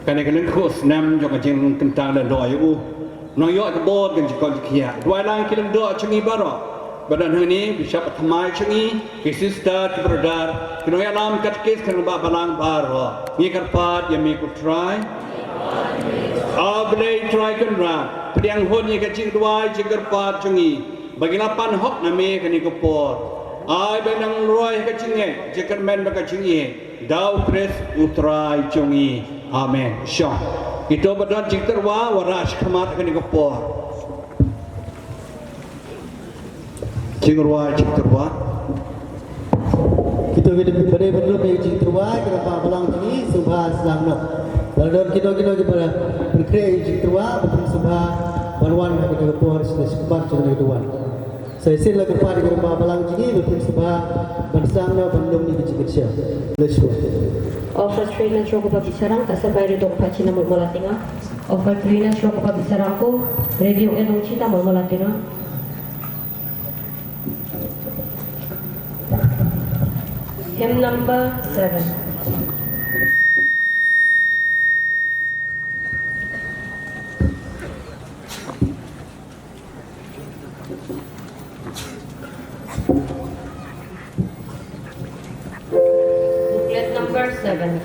Kanekanin Kos Nam, Jokajing Kentang dan Doa Yu, Noyok Kabod, dan Jikon Jikia, Dwai Lang Kilim Doa Cungi Baro, Badan Hani, Bishop Thymmai Cungi, Kisista, Kibradar, Kinoya Lam Katkis, Kanubah Balang Baro, Nikarpat, Yamekutrai, Ablay Trai Kanra, Pediang Hon Yikacing Dwai, Jikarpat Cungi, Bagilapan Hok Name Kanikopor, Ai Benang Roy Kacingnya, Jikarmen Bakacingnya, Dau Kris Utrai Cungi. Amen. Syah. Kita badan Jingterwa Warash Kamat Kanikopor. Jingterwa Jingterwa. Kita beri berdua bagi Jingterwa Kenapa belang ini Subha Selangno Badan kita berkreasi Jingterwa Betul Subha Barwan Kanikopor Sekepat Jungnya Duan Saya sila kepada Kenapa belang ini Betul Subha Berselangno Bandung di Kecil-Kecil Leswa Offer Trina Shroko Pabisarang, Kasabay Ridong Pachina Mulmolatinga. Offer Trina Shroko Pabisarangko, Review Enong Chita Mulmolatinga. Hymn number 7. Booklet number 7.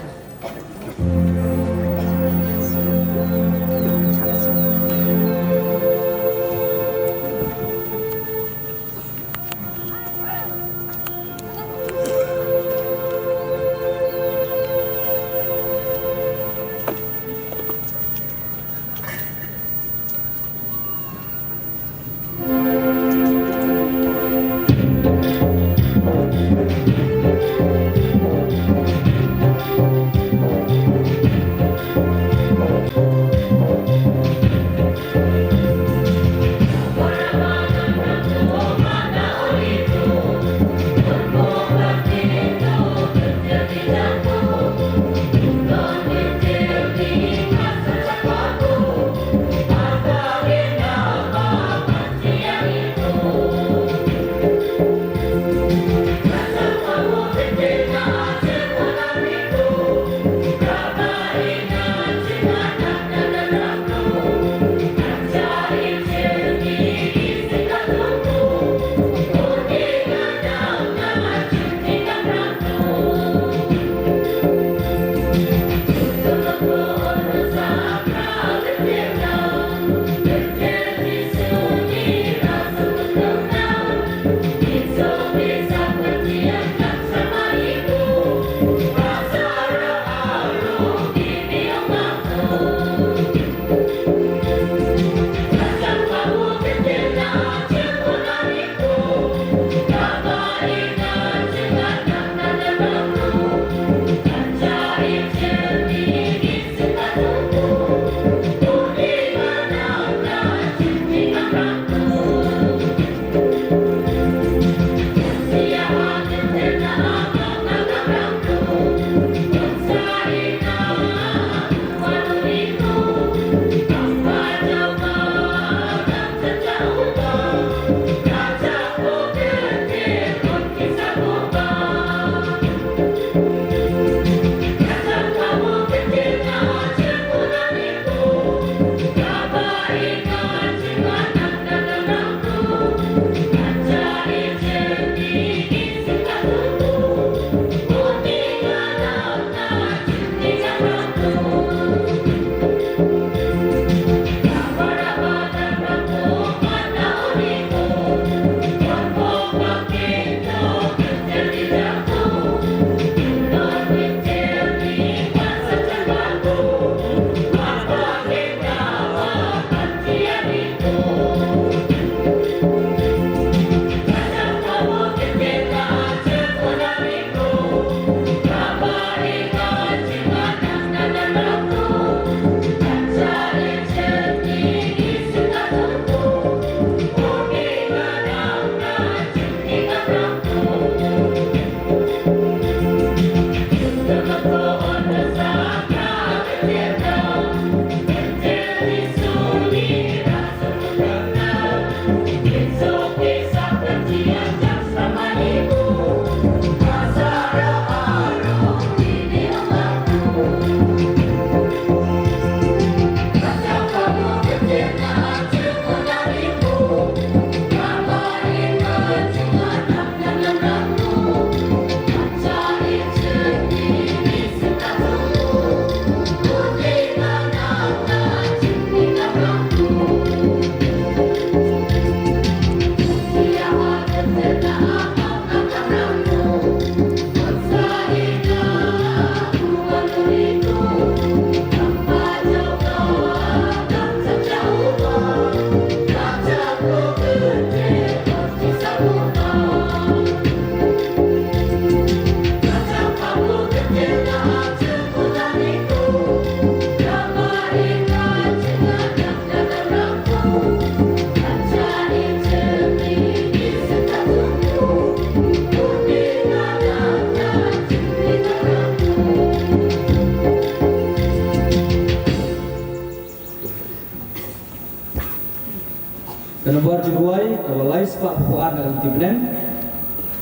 Kelembar Jingplie, Balai Sepak Puan dalam Timnen,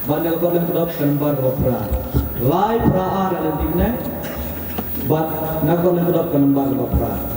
Bandel Konen Kedop Kelembar Gopra, Lai Praa dalam Timnen, Bat Nakonen Kedop Kelembar Gopra.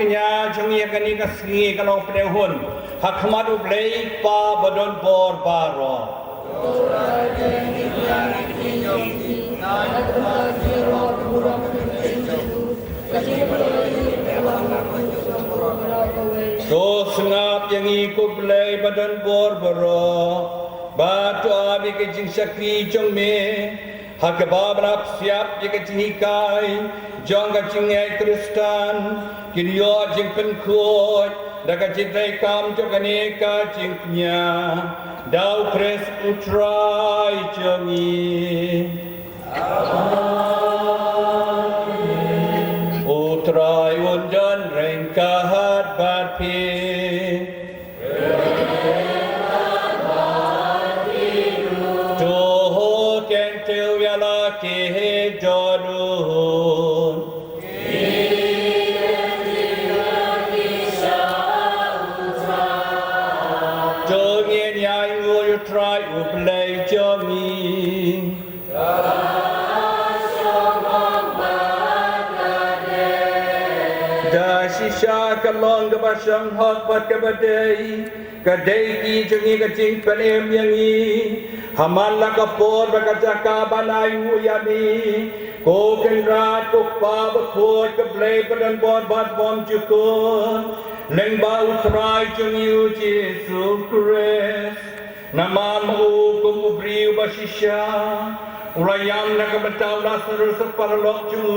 Kenya jumia kani kasngi kalau penehun hakmat ublei pa badon bor baro to sengap yang ikut blei badon bor baro batu abi ke jing sakri jong me hakba berap siap ye ke jinikai jong ka jingai Kristen kinyo jing penkuat daga jidai kam jogane ka jingnya dau pres utrai jongi utrai undan rengkahat batpi toho kentil yala ke jodun try to play Johnny. Da shisha kalong ka basang hot pat ka baday ka day ki jungi ka jing panem yangi hamala ka por ba ka banay uyani ko ken rat ko pa ba ko ka play padan bon bat bom jukon leng ba utray jungi Jesus Christ Namamu kumubriu basisya urayam nakabataw nasar sa paralok ju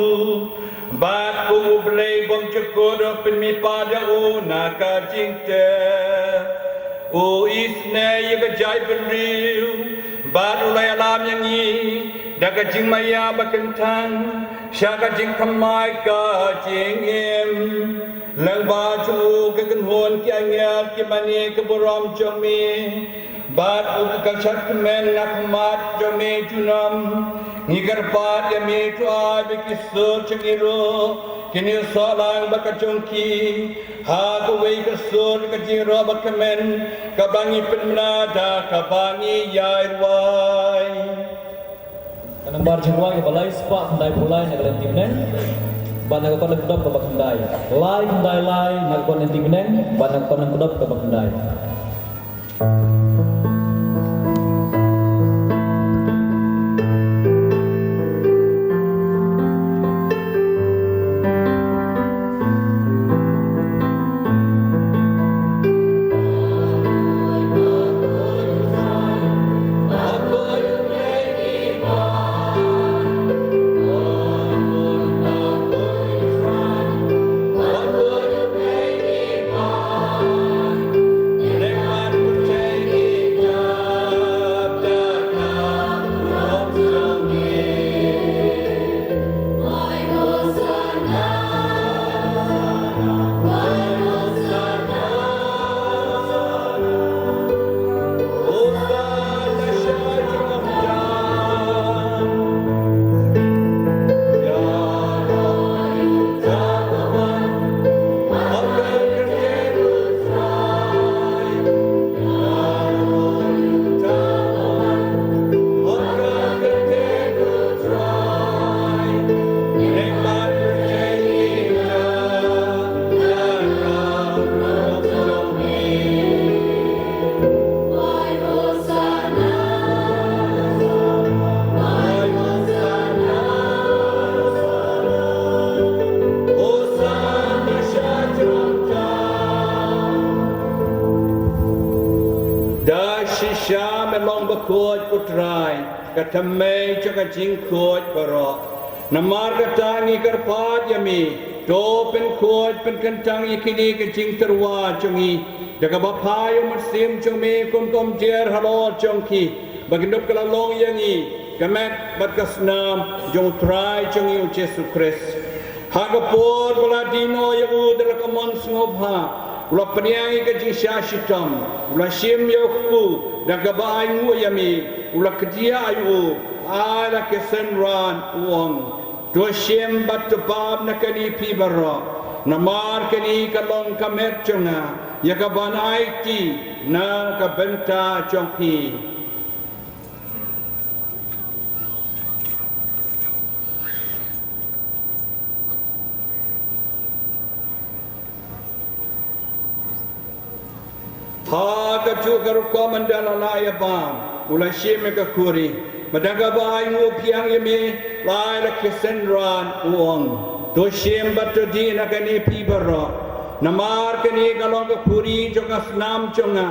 bat kumublay bom jukodo pinmipada nakajingte o isne yagajay benriu bat ulay alam yangi dagajing maya bakentang syagajing kamay kajingim lang ba ju kaganhon kianyat kimani kaburam jomi bat ubukachat men nakmat jome junam nigar pat ya me tu abi kisur chingiro kini salang bakachongki ha ko wei kisur kajiro bakamen kabangi penmada kabangi yairwai Nambar Jingplie balai spa kendai pulai nak timnen ban nak kon kedop ke kendai lai kendai lai nak kon timnen ban nak kon kedop ke kendai Thymmai chaka Jingplie paro namar katangi karpat yami do pen khoj pen kantang ikini ke jing terwa chungi daga bapayo masim chumi kom jer halo chongki bagindup kala long yangi kamet bat kasnam jong trai chungi u Jesu Christ hagapor baladino yu dala kamon sngobha ula paniangi ke jing shashitam ula shim yokku daga bai ngu yami ula kedia ayu ala kesenran uang dosiem bat bab nakani pibara namar kani kalong kamet chunga yakaban aiti na kabenta chongpi ha kaju garup komandala layabam ula shime ka kuri madaga bai ngu piang yeme lai la kesenran uang do shem bato di na kani pibara namar kani galong ka kuri jonga snam chonga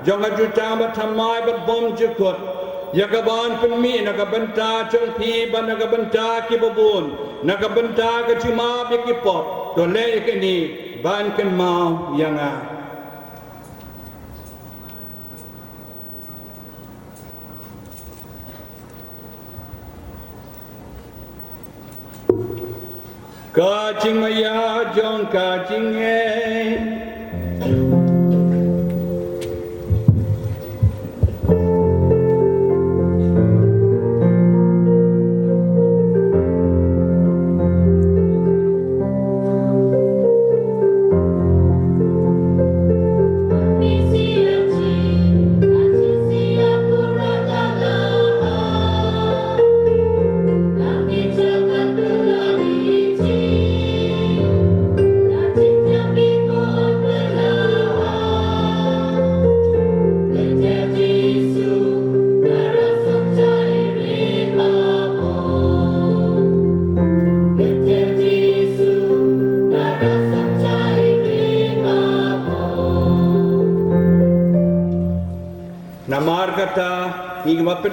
jonga jutang ba Thymmai ba bom jukut yakaban penmi na ka benta chong pi ba na ka benta ki babun na ka benta ka chuma bi ki pot do le kani ban kan mau yanga Ka ching maya jong ka ching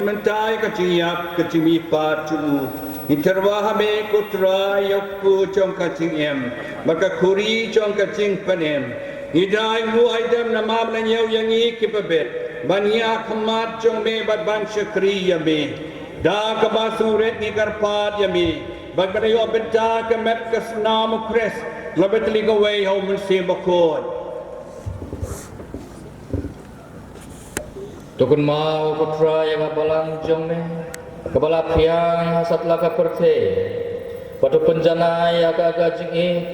Mentai kaciyap kacimi pacu interwah me kutra yokku chong kacing em maka kuri chong kacing panem hidai mu aidam namam na nyau yangi kipabet bania khamat chong me bat ban shakri yame da kabasuret ni karpat yame bat banayo benta kamet kasnam kres labetli go way home se bakod Tukun mau putra yang apalang jong me. Kepala piang hasat laka perte. Patu penjana yang agak jingi.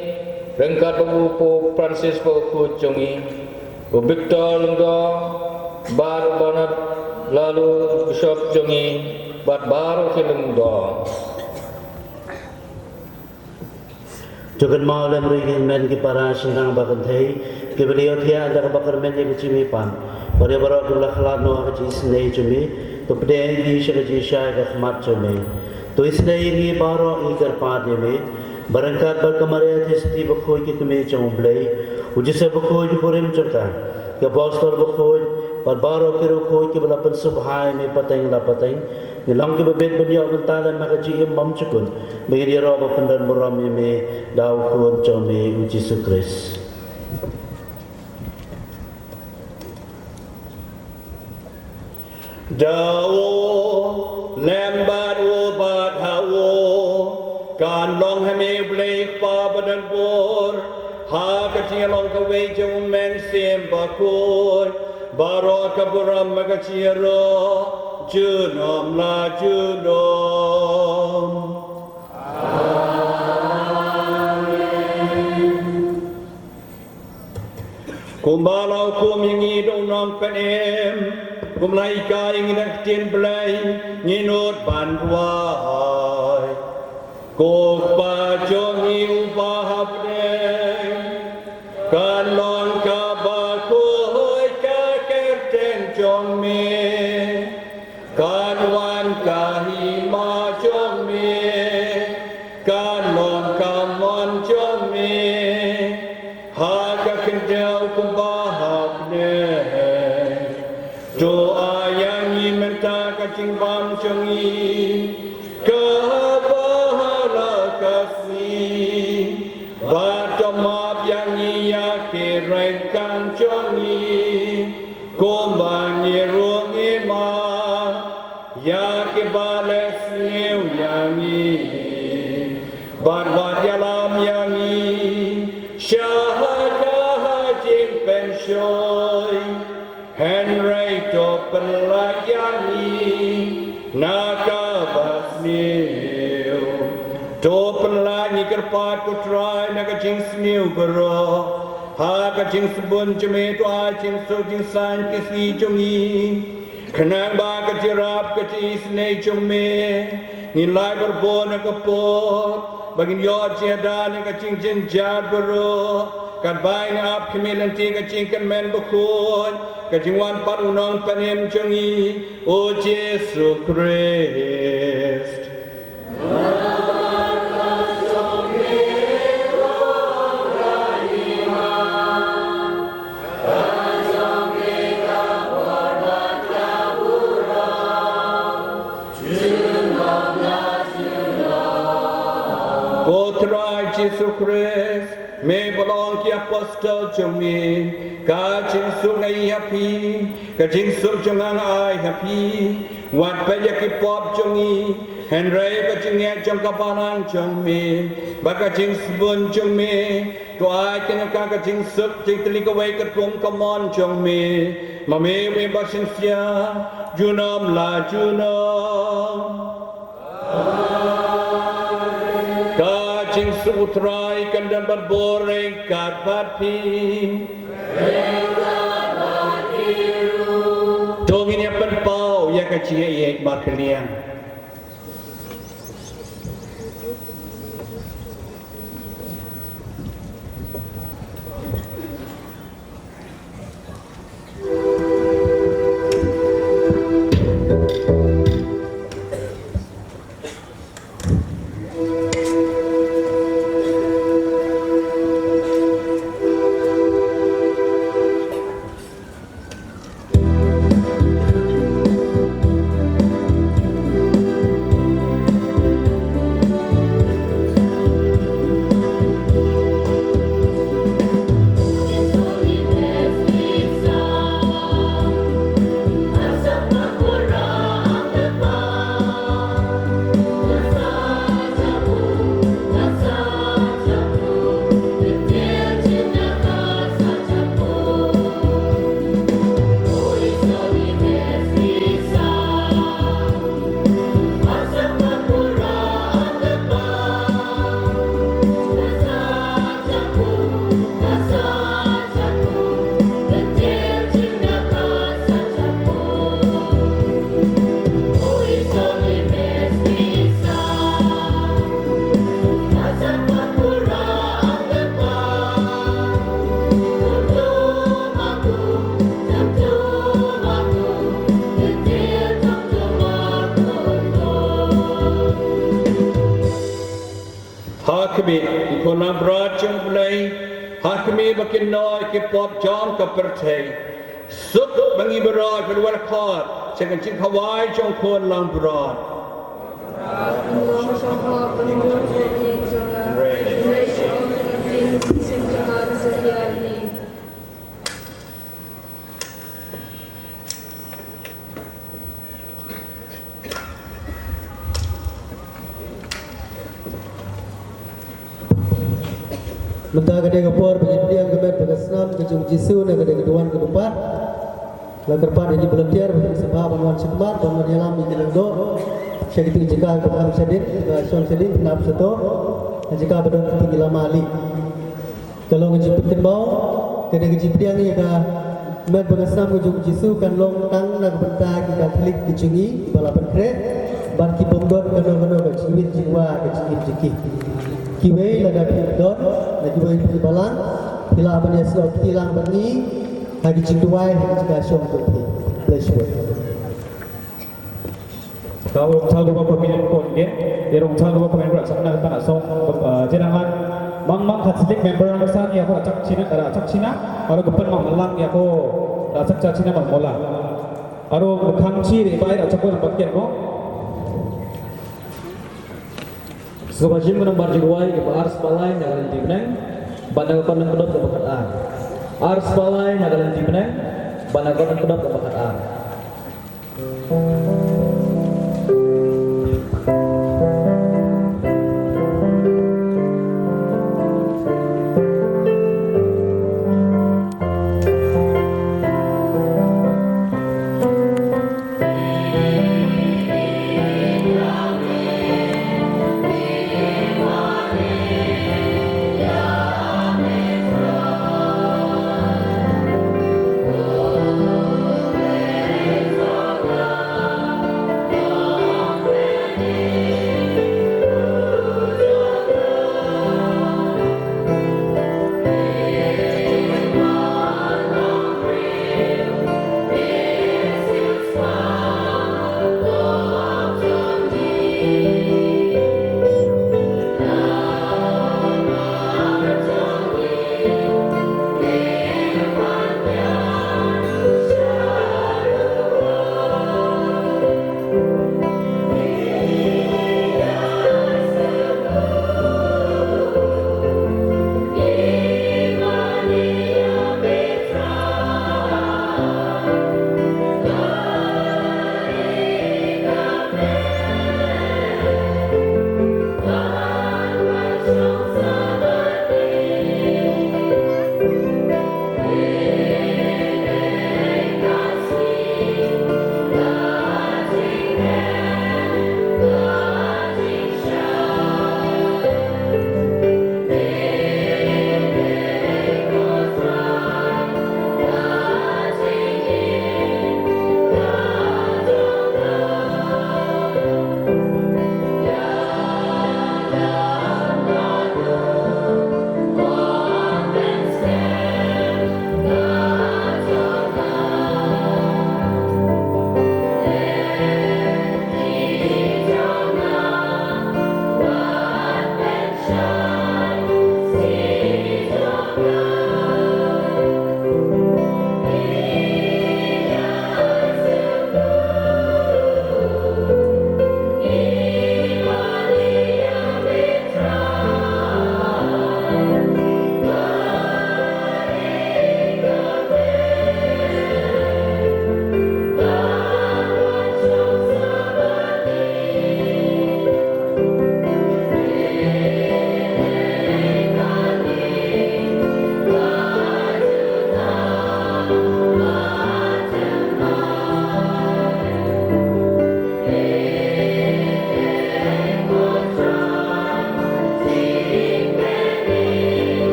Rengkat Bapak Francis Bapak Jongi. Victor Lyngdoh. Baru banat lalu Bishop Jongi. Baru ke Lyngdoh. Jogan mau lem rigin men ki Parish Umtyrnga bakan thei ke beliau thia ada bakar men ye chimi pan pada barak dula khalat no haji snei chumi to pdeng di shagaji shai ka khmat chumi to isnei ni baro ikar pa de me barangkat berkamare thisti bakhoi ki tume chomblei ujise bakhoi ki purim chota ke pastor bakhoi par baro kiro khoi ki bala pan subhai me pateng la pateng nilang ke bebet beliau kentalan maka ji imam cukun bagi dia roba pendan muram me dau kun chome uji sukres Dawo lembat wo bat hawo kan long hame blake pa badan bor ha kachi long ka we jong men sem bakoi baro kaburam magachiro Junom la junom. Kumbalau kum yangi dong nong penem, kumlai ka yang nak tien belai nginut banduai. Kok pa jongi ubah deng, kan long ka bakoi ka kerten jong me. Kan wan kahima jong me, kan long kamon jong me, ha ka kendau kumbahap ne. Doa yang minta kacing bam jongi, kebahala kasih, batu maaf yang ia kiraikan jongi, kumbang irung imam. Ya ke bales new yangi barbat yalam yangi syahada jim penshoy Henry to pelayangi naka basniu to pelayangi kerpat putra naka jing sniu bero ha ka jing sebun jeme to a jing so jing san ke si jongi Kenang ba kecirap keci snei cumi nilai berbon kepot bagin yod ciadan kecing jenjad bero kan bain ap kemilanti kecing kan men bekun kecing wan pat unong panem cengi o Yesus Christ Jesus Christ, may belong to Apostle Jumi, Kajin Sungai happy, Kajin Sunjangang I happy, what Payaki Pop Jumi, Henry Kajin Jankabanan Jumi, Bakajin Spun Jumi, to I can Kakajin Suk, take the leak away at home, come on Jumi, Mame, we Bashinsia, Junam La Junam. Kajing sutrai kandan berboreng kat pi. Tong ini penpau ya kecil ya maklian. Hakmi ikona bra Jingplie Hakmi bakin noi ke pop John ka perthei Sup bangi bra kedua khot sekan chin khawai jong khon lang bra Mentah kadang kapor begitu yang kemet berkesenam kejung jisu dan kadang keduan kedepan. Lalu kedepan ini volunteer bersama bangunan sekemat bangunan dalam di Lyngdoh. Saya itu jika kepada sedin, Sean sedin kenap seto. Jika pada tinggi lama ali. Kalau ngejipin mau, kadang ngejipin yang ia kemet berkesenam kejung jisu kan long tang nak bentang kita klik kejungi balapan kre. Barki pemdor kena kejingit jiwa kejingit jiki. Kiwei lada pindon, lagi boleh pergi balang, hilang apa dia selalu hilang berni, lagi cingduai jika syom berpi, bless you. Kalau orang lupa pemilihan pun dia, dia orang lupa pemilihan berat sana kita nak song, jangan mang hasidik member orang besar ni aku acak Cina, orang depan mang melang ni aku acak Cina mang mola, orang kangci ni baik acak pun bagian mo. Sebajim menembar jiguai ke ars palai nagalan timneng, bandang pandang kedap ke bakat ar. Ars palai nagalan timneng, bandang pandang kedap ke bakat ar.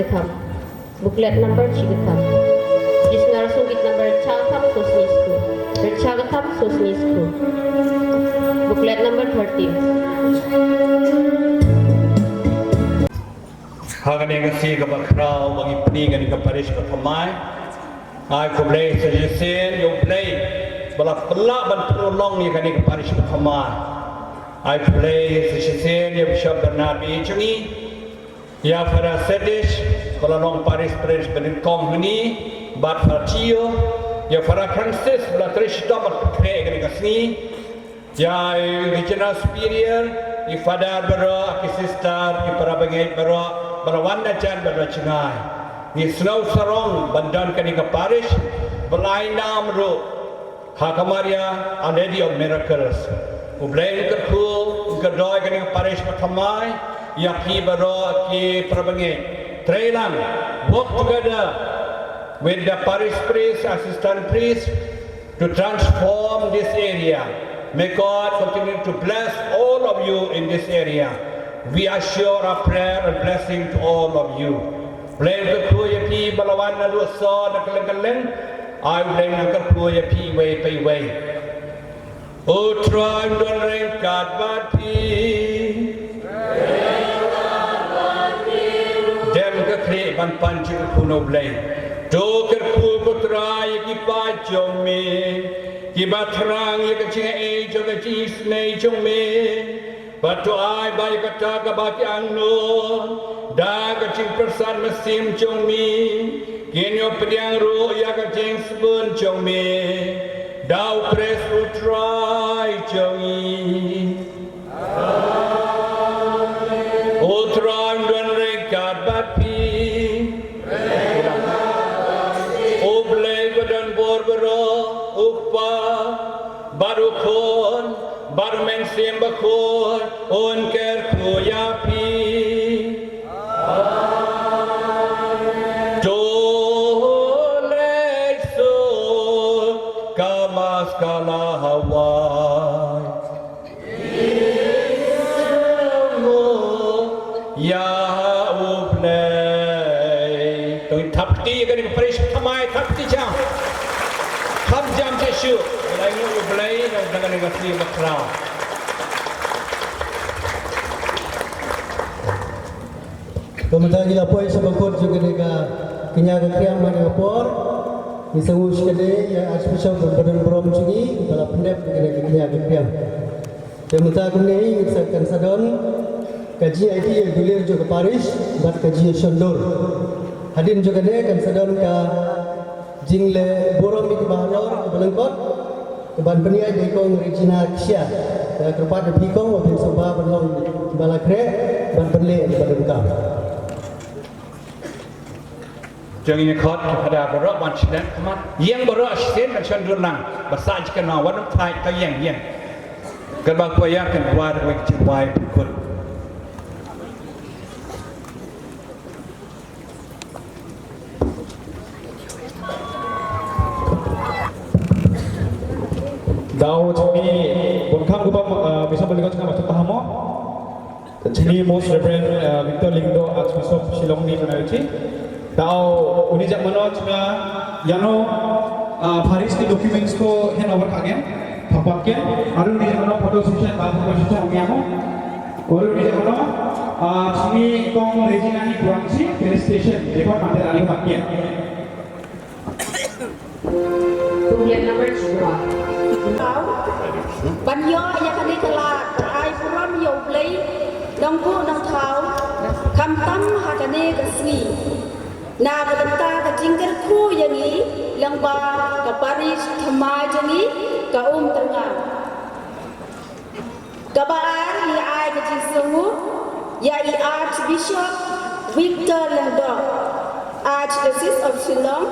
Chigatham. Booklet number Chigatham. Jisngar Sungit number Chagatham Sosni School. Chagatham Sosni School. Booklet number 13. Hagane ga si ga bakrao bagi pni ga ni ga Parish ka Thymmai. Ai ko blai suggestion yo blai bala pella ban prolong ni ga ni ga Parish ka Thymmai. Ai blai suggestion yo Bishop Byrnihat chungi ya para sedish bala long Parish Parish ben kong ni bat fatio ya para Francis bala Krishna bat pre ga ni ga sni ya regional superior ifadar baro akisistar para bagai baro Barawana Jan Barachingai. Ni snow sarong bandan kanika parish, belai nam ro Hakamaria a lady of miracles. Ublay kerku gerdoy kanika parish Thymmai, yaki baro ki prabangay. Trailang work together with the parish priest, assistant priest to transform this area. May God continue to bless all of you in this area. We assure our prayer and blessing to all of you. Blame the Kuya P. Balawan Nalu saw the Kalakalan. I blame the Kuya P. Way pay way. Oh, try and rain God, but Dem the clay ban punch the Kuno blame. Joker Kubutrai, Kipa Jome, Kibatrang, Yakachi age of the Chiefs, Nature me. But to I by Kataga Baki Angno, Daga Ching Prasan Masim Chong me, Genyo Pediang Ru Yaga Ching Spoon Chong me, Dao Press will try Chong me. O Tron Dun Rekad Bati, O Blagadan Borbero, Upa, Barukon. Barmen Simbakor, Onker Kuyapi. Dole so Kamas Kala Hawaii. Ya Ublay. Tui Tapti, you're going to Parish Thymmai, Tapti Jam. Come jam to shoot. I know you play, I'm going to see the crowd. Kemudian kita poin sebangkut juga dengan kenyaga kriam mana por, disebut sekali ya Archbishop berbadan berom sini, kepala pendep dengan kenyaga kriam. Kemudian kemudian kita akan sadon kaji IT yang gulir juga Parish, buat kaji Shandor. Hadirin juga ni akan sadon ke Jingle Borom di Bahalor, Belengkot. Keban peniai dari kong Regina Ksia, keempat dari kong wakil soba berlong balakre dan penle di Badengkam. Jangan ini kot pada berok mancing kemat, yang berok sen macam durang, besar jika nawan tai kayang yang, kerbau koyak kan war wik Jingplie pukul. Dao Thymmai Bunkam Gubam bisa beliau juga macam tahamo. Thymmai Most Reverend Victor Lyngdoh Archbishop Shillong ni menaiki. Dao unijak mana cuma yano Parish di documents ko hand over kagen, papaken. Aru unijak mana photo session, foto session amiamo. Aru unijak mana Thymmai kong Regina ni Guangxi Parish Station dekat Pantai Ali Pakian. Booklet number 2. Ban yo ya kani kala ai puram yo play dong pu dong thau kam tam ha kani ka sni na ka ta ka jingker khu yang ni lang ba ka Parish Thymmai jangi ka Umtyrnga ka ba ai ai ka jisungu ya i Archbishop Victor Lyngdoh Archdiocese of Shillong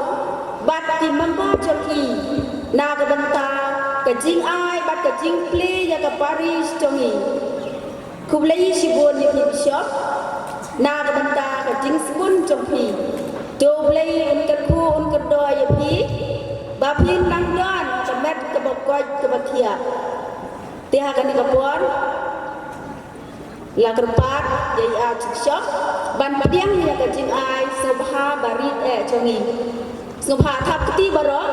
bat ti member joki na ka banta ka jing ai bat ka Jingplie ya ka Parish tongi kublai sibun ya Bishop na ka banta ka jing spun jongpi do blai un ka ku un ka do ya pi ba pin nang don ka met ka bokoj ka bakia ti ha ka ni ka por la kerpat ya Archbishop ban padiang ya ka jing ai subha barit jongi subha thap keti baro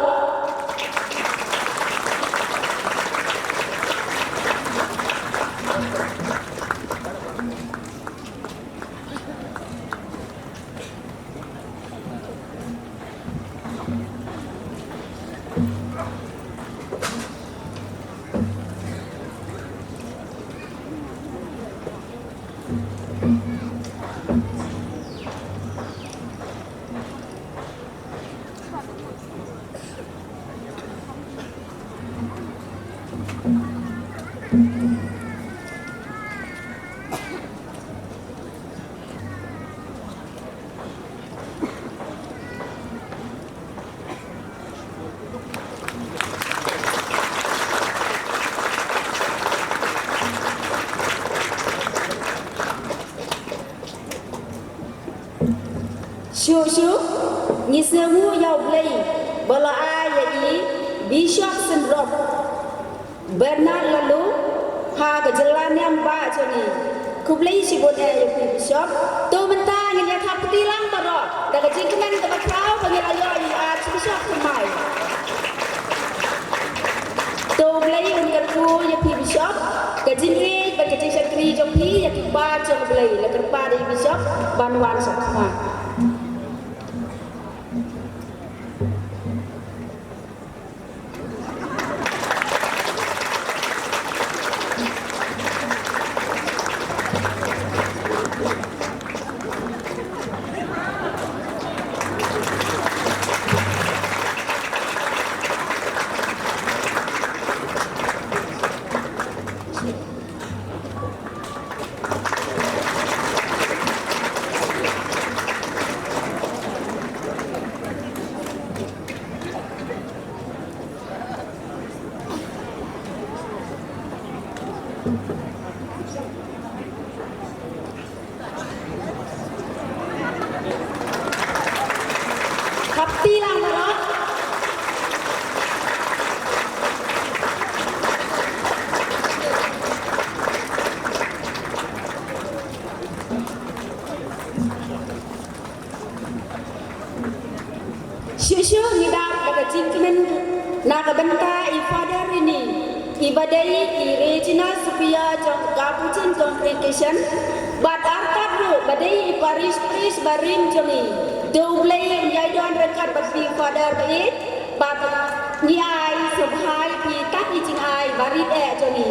Shushu ni semu yau blai bala ai Bishop Sendrop Byrnihat lalu ha ke jalan yang ba joni kublai sibut Bishop tu mentah ni dia thap tilang baro da ke jingkemen ke bakrau bagi ayo Archbishop Thymmai tu blai unkan ku ya Bishop ke jingri bagi jing sekri jopi ya ba jong blai la ke pa di Bishop banwan sama tilang baro Shushu ni dah daga jingkemen naga benta I father ini ibadai I Regina Sophia jong Capuchin congregation bat artat ru badai I Parish Priest barim jongi double yai don rekat basi father bait bat ni ai subhai pi tak I jing ai barit jongi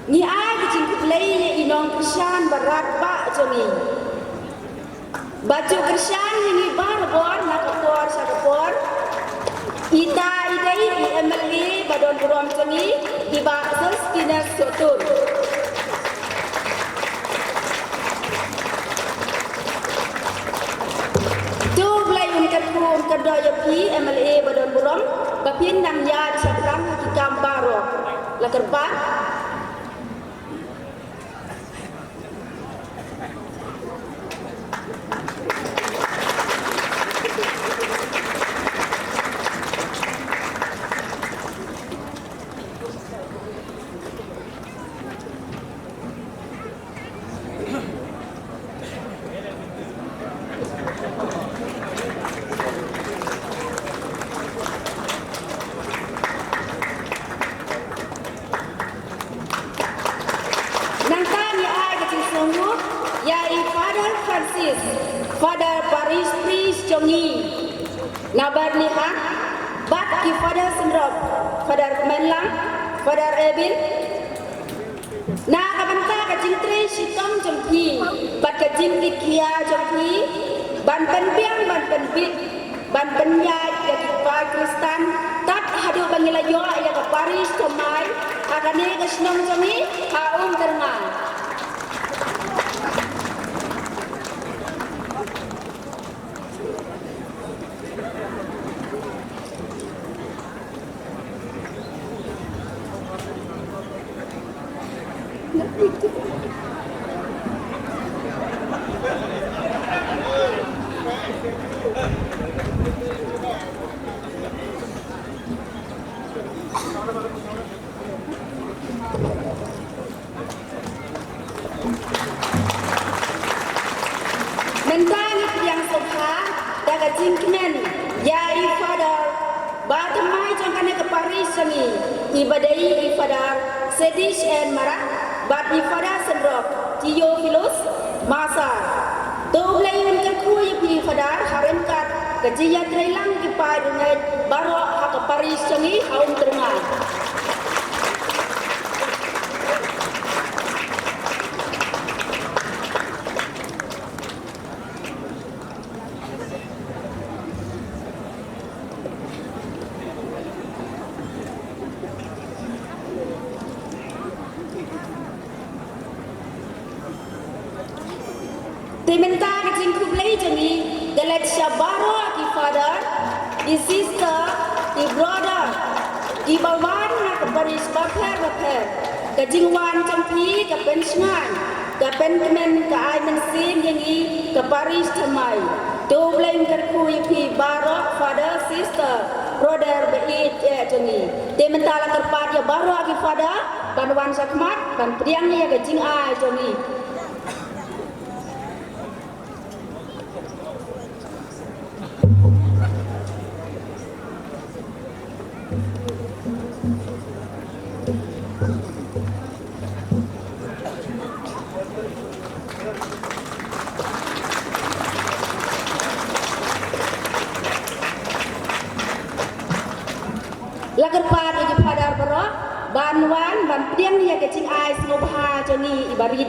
ni ai ke Jingplie inong Krisyan barat ba jongi baju Krisyan ini barbor nakapor sakapor ita idai I MLA badon burom jongi tiba sus dinas sotur tu blai unkat pun kedoya pi MLA badon burom bapin nang ya sakrang hakikam baro la kerpa Father Parish Priest Jongi na Byrnihat bat ki Father Sendrop Father Menlang Father Ebin na kabanta ka Jingtre Sitom Jongpi bat ka Jingli Kia Jongpi ban penbiang ban penbit ban penyai ya ki Kristan tat hadu bangila yo ya ke Parish Thymmai agane ke senong jami Umtyrnga. Mentang yang sopa daga Jingplie ya ifadar Thymmai jangkane ke Parish seni ibadai ifadar Sedish and Marak bat ifadar sendrop Theophilus masa tu lain ke kui ifadar harem kat kejiat relang ke pai dengan barok hak ke Parish seni Umtyrnga. Timenta ke Jingplie jani galet syabaro ki father, ki sister, ki brother, ki bawan nak ke Parish bapher ke Jingwan Jingplie ke pensiongan ke penkemen ke ai mensin jani ke Parish Thymmai. Tu blame ke kui pi barok father sister brother beit jani. Timenta la kerpat ya baro ki father banwan sakmat ban priang ya ke Jing ai jani. Lagar pad di padar berok, banwan ban priang dia kecing ais ngobha joni ibarid